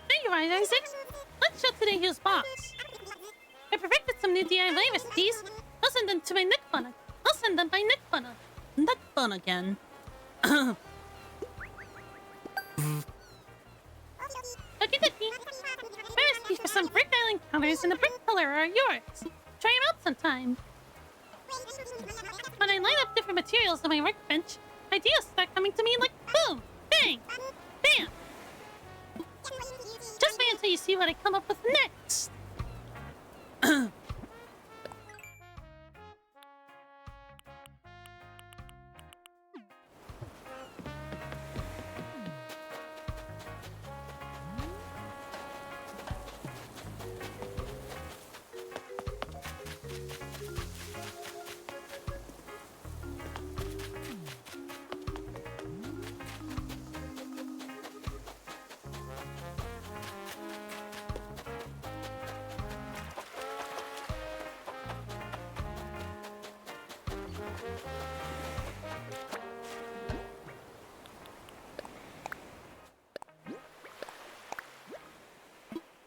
There you are, Isaac. Let's show today who's boss. I perfected some new DIY recipes. I'll send them to my Nick Fun. I'll send them by Nick Fun. Nick Fun again. Okie dokie. My recipes for some brick island counters in the brick color are yours. Try them out sometime. When I line up different materials on my workbench, ideas start coming to me like boom, bang, bam. Just wait until you see what I come up with next.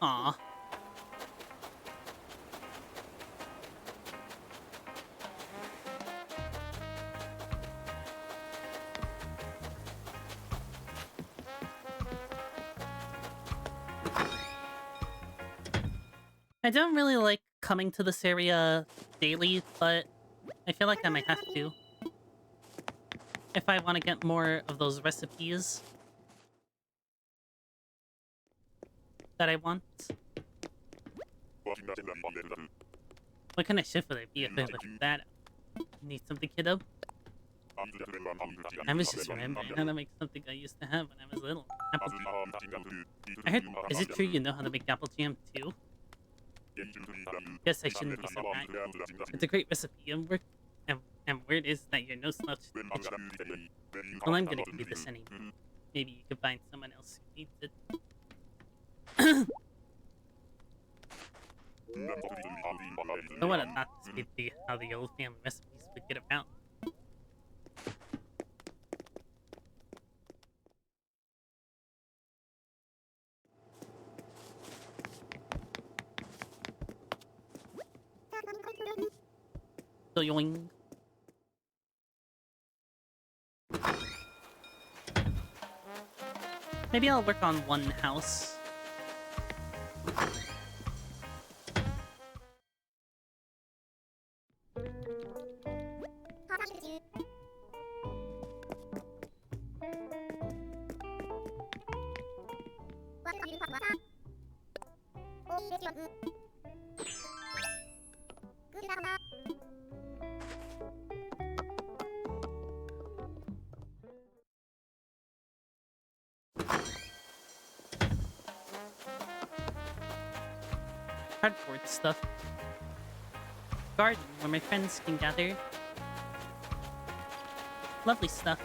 Aw. I don't really like coming to this area daily, but I feel like I might have to. If I want to get more of those recipes that I want. What kind of shift would I be if I look at that? Need something, kiddo? I was just remembering how to make something I used to have when I was little. Apple jam. I heard, is it true you know how to make apple jam too? Guess I shouldn't be surprised. It's a great recipe, and word is that you're no slouch to the kitchen. Well, I'm gonna give you this anyway. Maybe you could find someone else who needs it. I would have thought this would be how the old family recipes would get around. So yoing. Maybe I'll work on one house. Cardboard stuff. Garden where my friends can gather. Lovely stuff.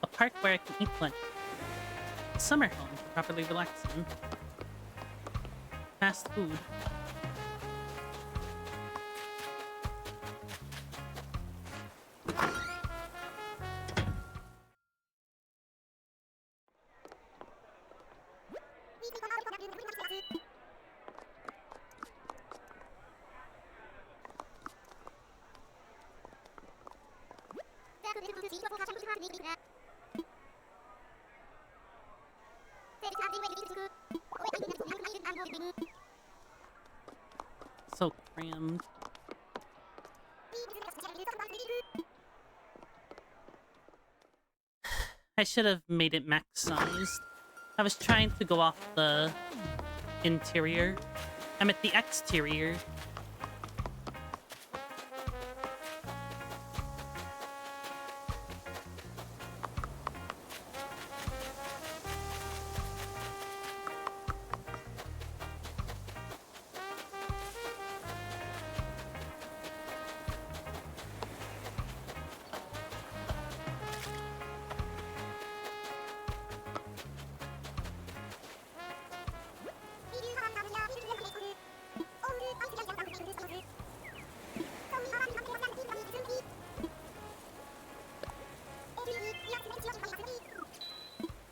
A park where I can eat plenty. A summer home to properly relax in. Fast food. programmed. I should have made it max sized. I was trying to go off the interior. I'm at the exterior.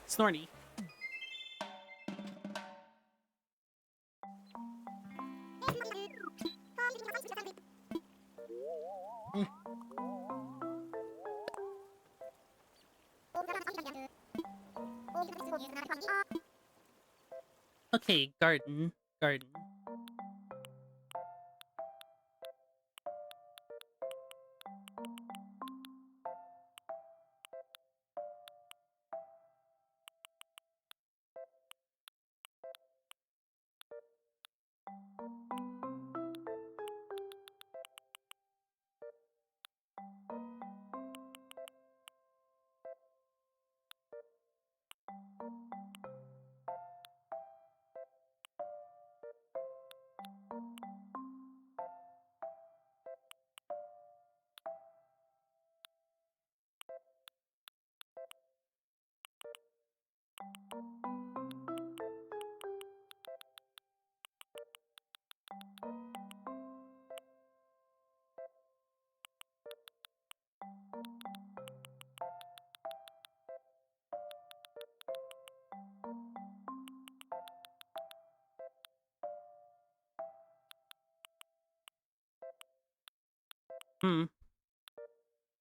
Snorty. Okay, garden. Garden.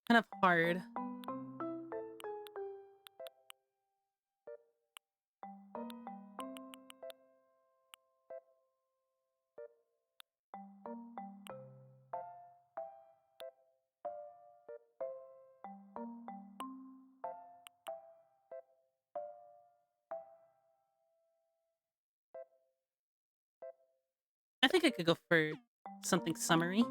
Kind of hard. I think I could go for something summery.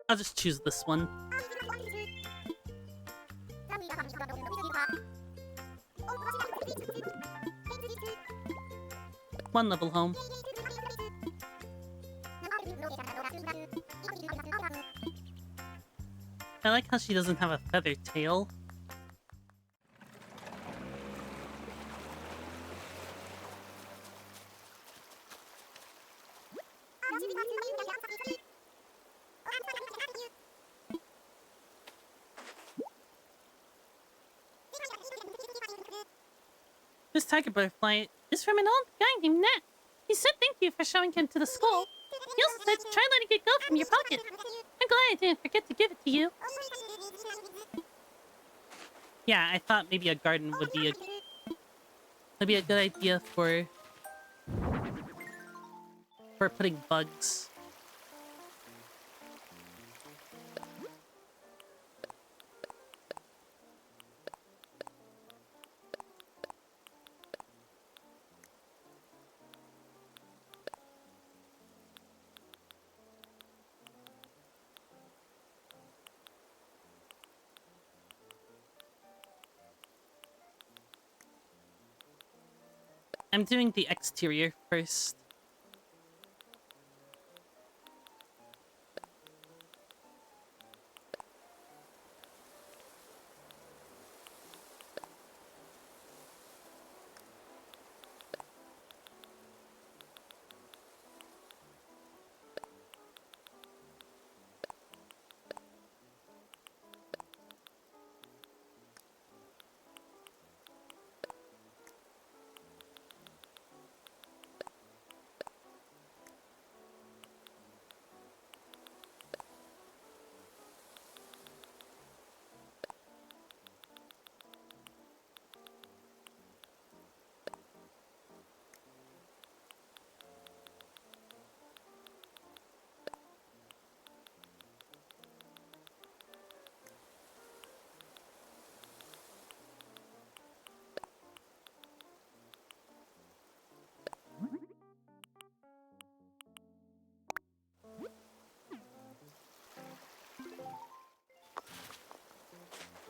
I'll just choose this one. One level home. I like how she doesn't have a feather tail. This tiger butterfly is from an old guy named Nat. He said thank you for showing him to the school. He also said to try letting it go from your pocket. I'm glad I didn't forget to give it to you. Yeah, I thought maybe a garden would be a good idea for putting bugs. I'm doing the exterior first.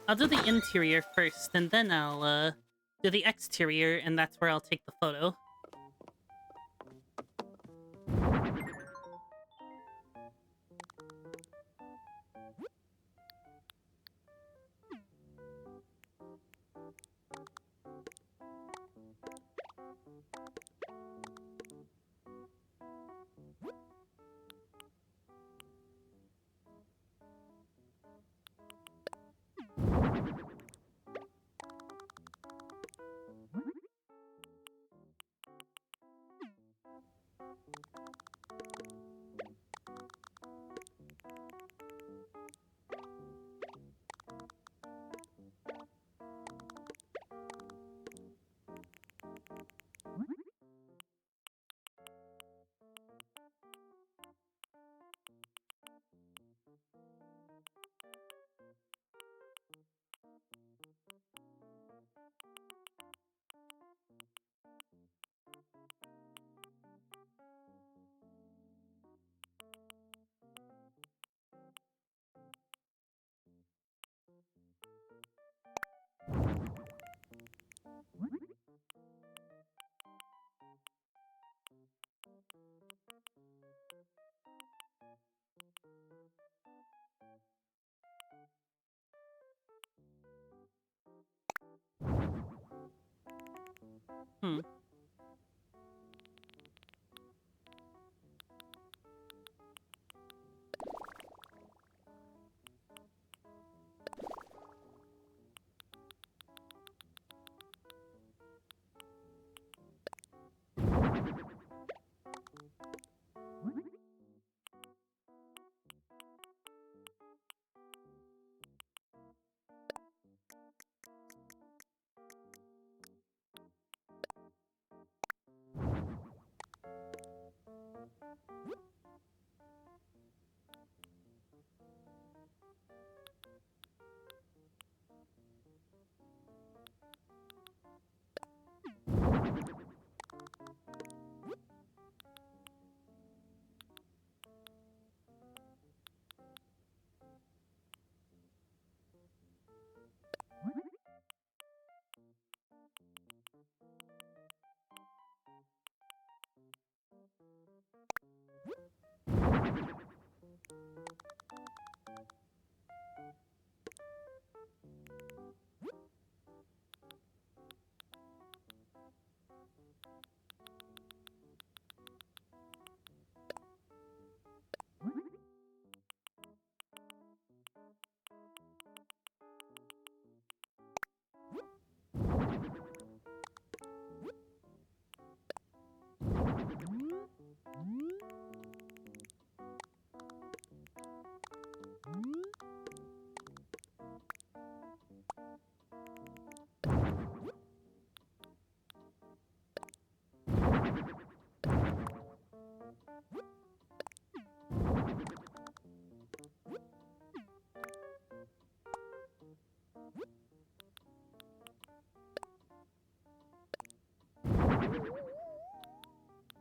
I'll do the interior first, and then I'll do the exterior, and that's where I'll take the photo. Hmm.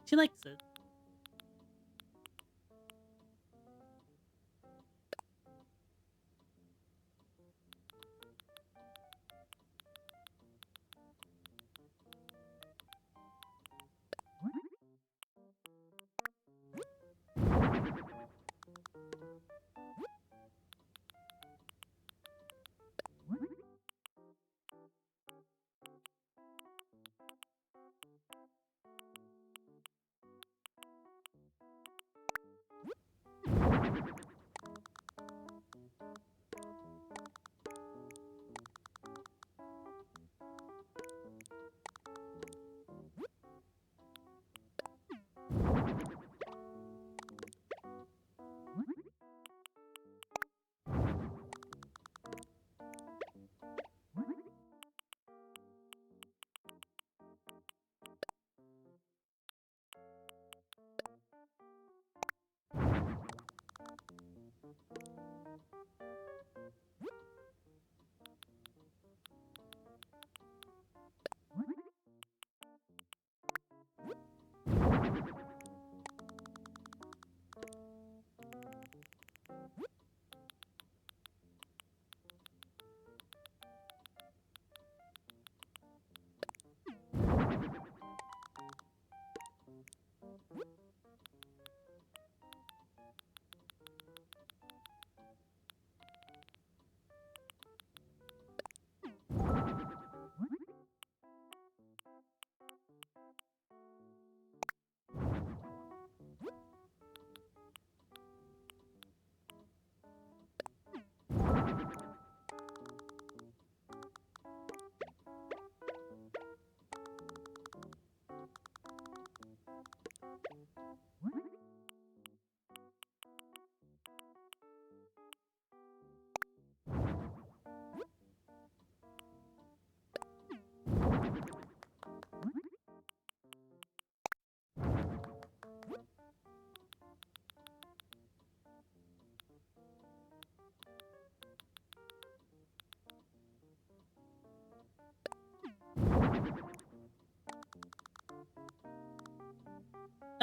She likes it.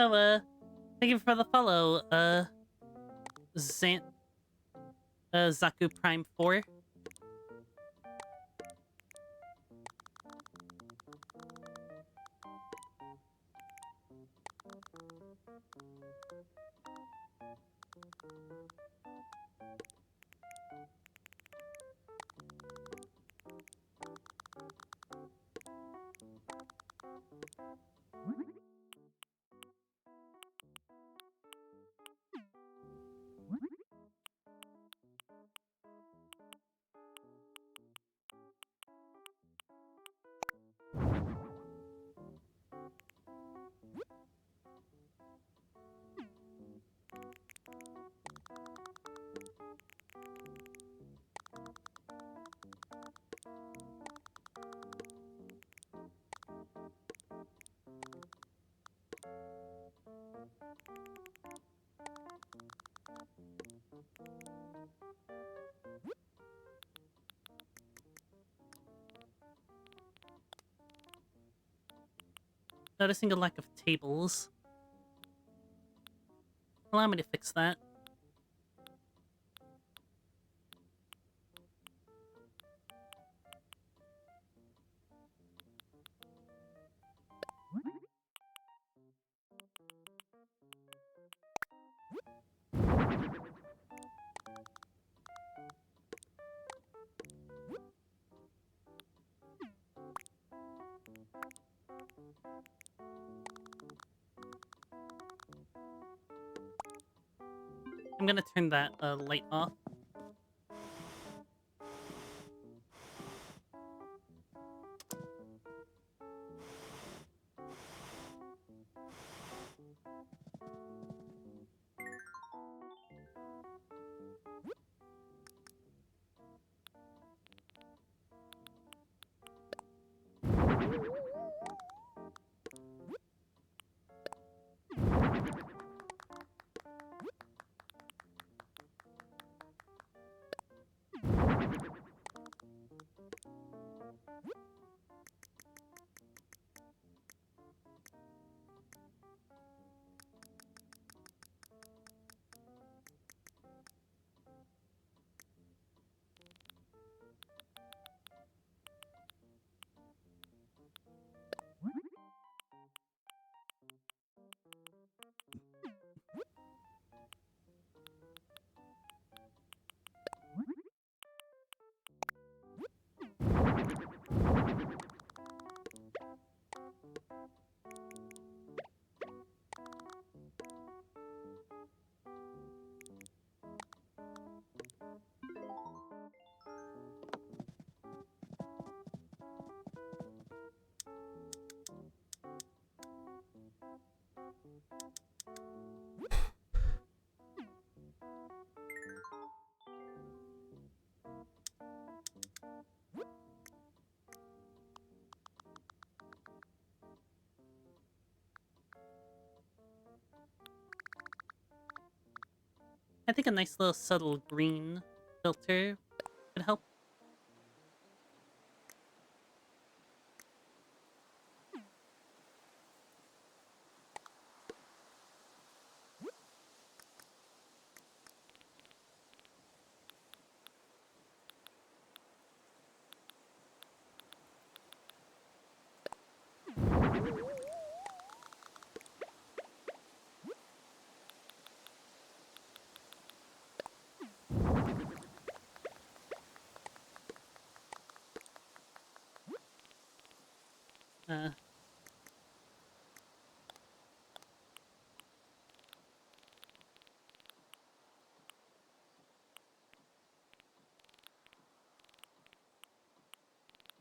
Oh, thank you for the follow, Zant, Zaku Prime 4. Noticing a lack of tables. Allow me to fix that. I'm gonna turn that light off. I think a nice little subtle green filter could help. Uh,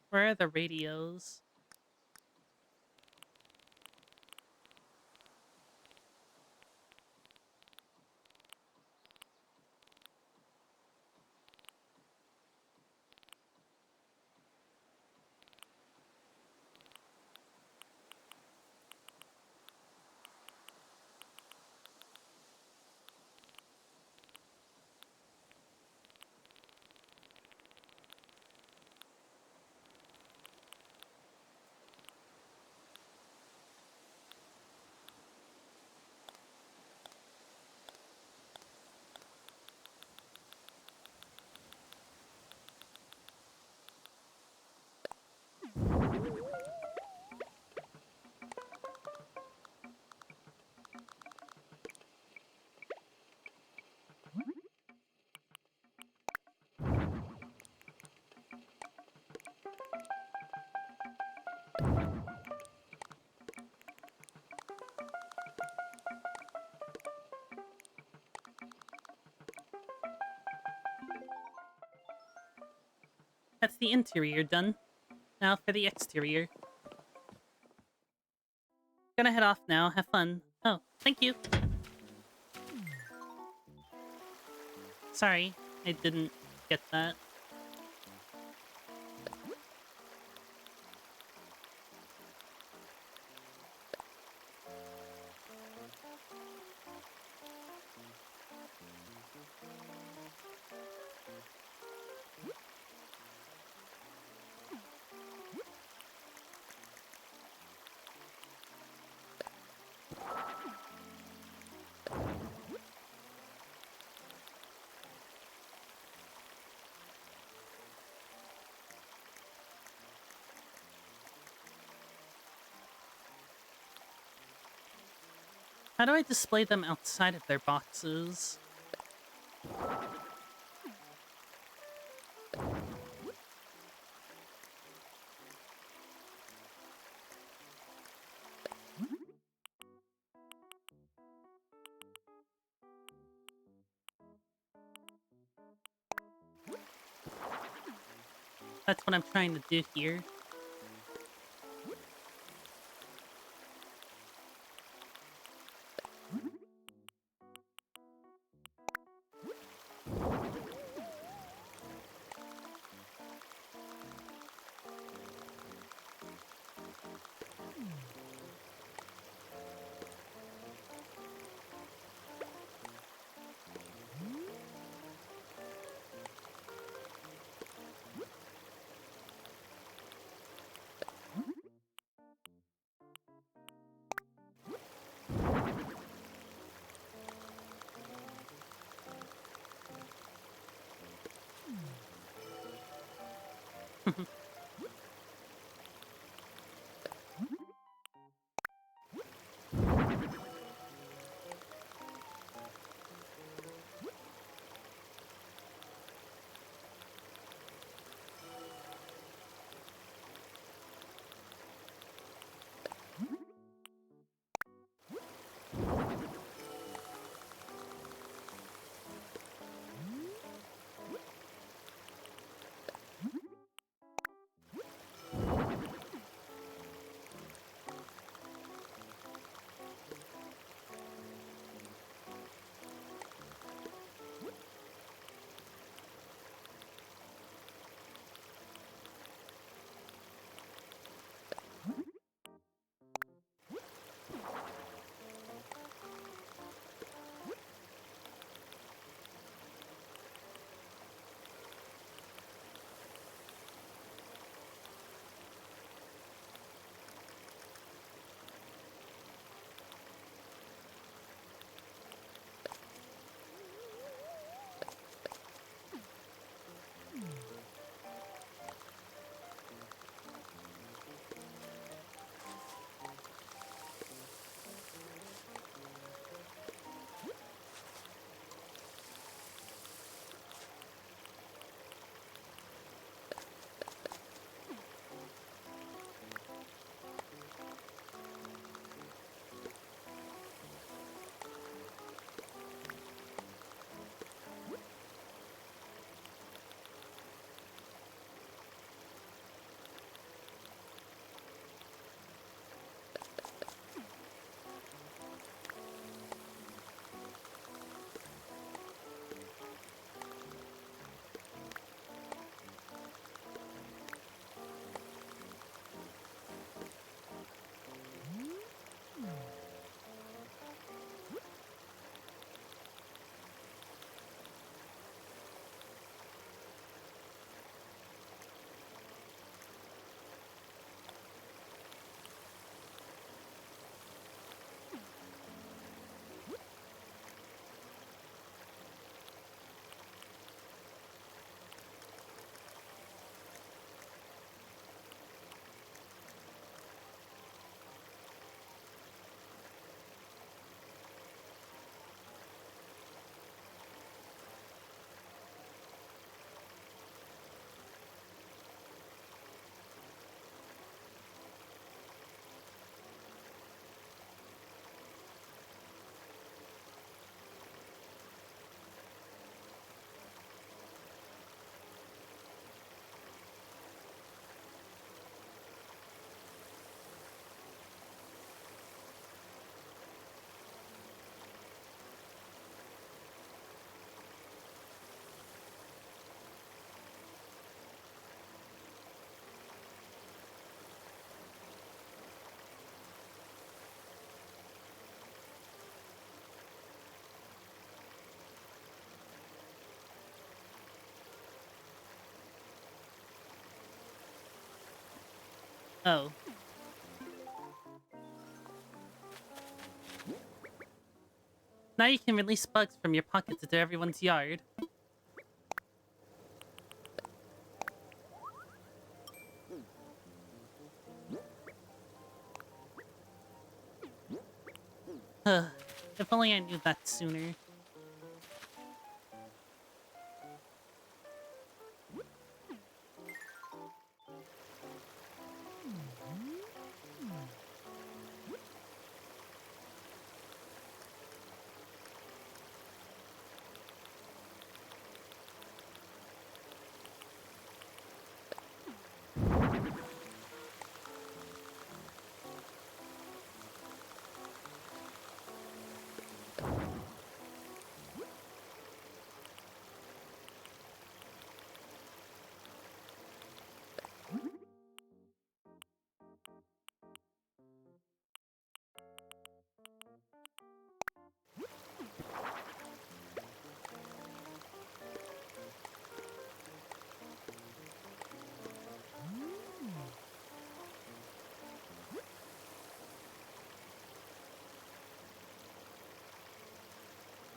where are the radios? That's the interior done. Now for the exterior. Gonna head off now. Have fun. Oh, thank you. Sorry, I didn't get that. How do I display them outside of their boxes? That's what I'm trying to do here. Oh. Now you can release bugs from your pockets into everyone's yard. If only I knew that sooner.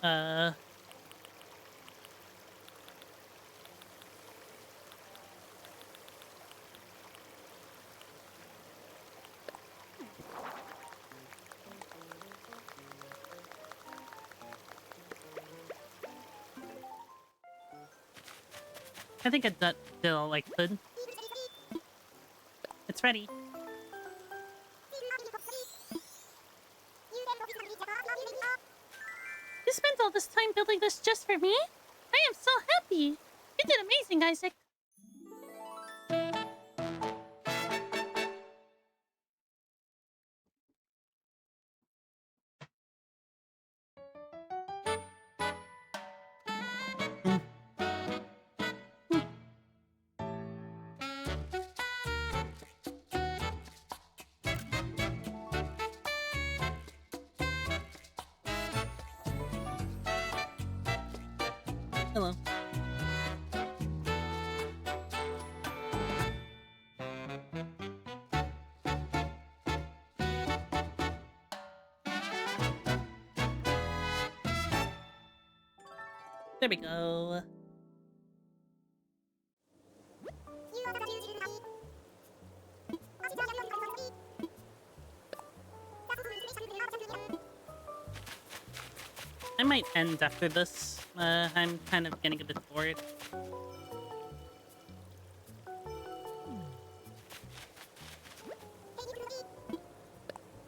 Uh... I think I did all I could. It's ready. You spent all this time building this just for me? I am so happy! You did amazing, Isaac! Hello. There we go. I might end after this. I'm kind of getting a bit bored.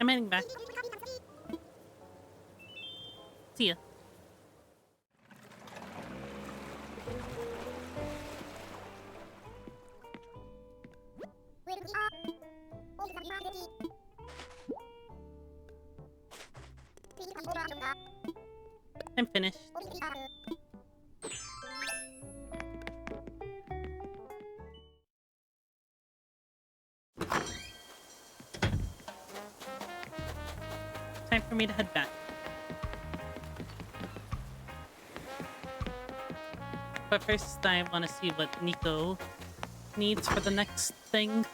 I'm heading back. See ya. I'm finished. Time for me to head back. But first, I want to see what Nico needs for the next thing.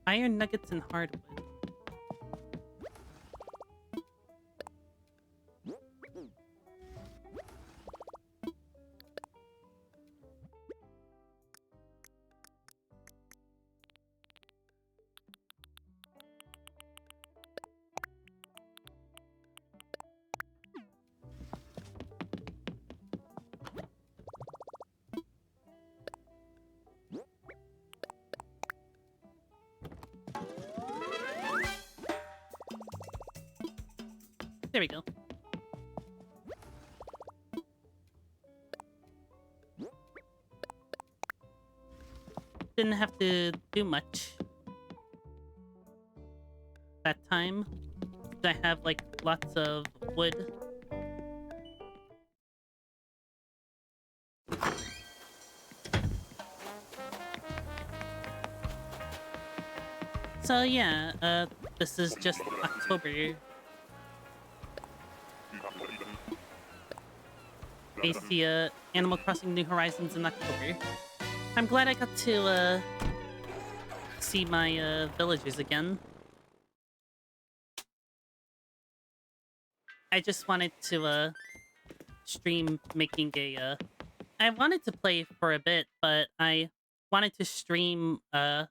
Iron nuggets and hardwood. There we go. Didn't have to do much that time. I have like lots of wood. So yeah, this is just October. Based the Animal Crossing New Horizons in October. I'm glad I got to see my villagers again. I just wanted to stream making a I wanted to play for a bit, but I wanted to stream the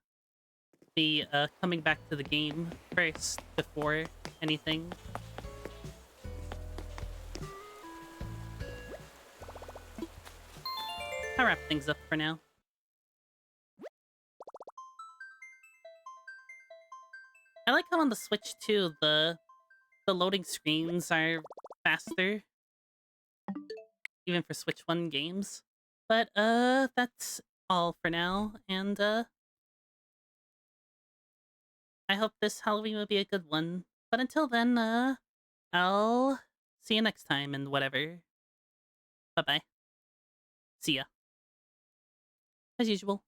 coming back to the game first before anything. I'll wrap things up for now. I like how on the Switch too, the loading screens are faster, even for Switch 1 games. But that's all for now, and I hope this Halloween will be a good one. But until then, I'll see you next time and whatever. Bye bye. See ya. As usual.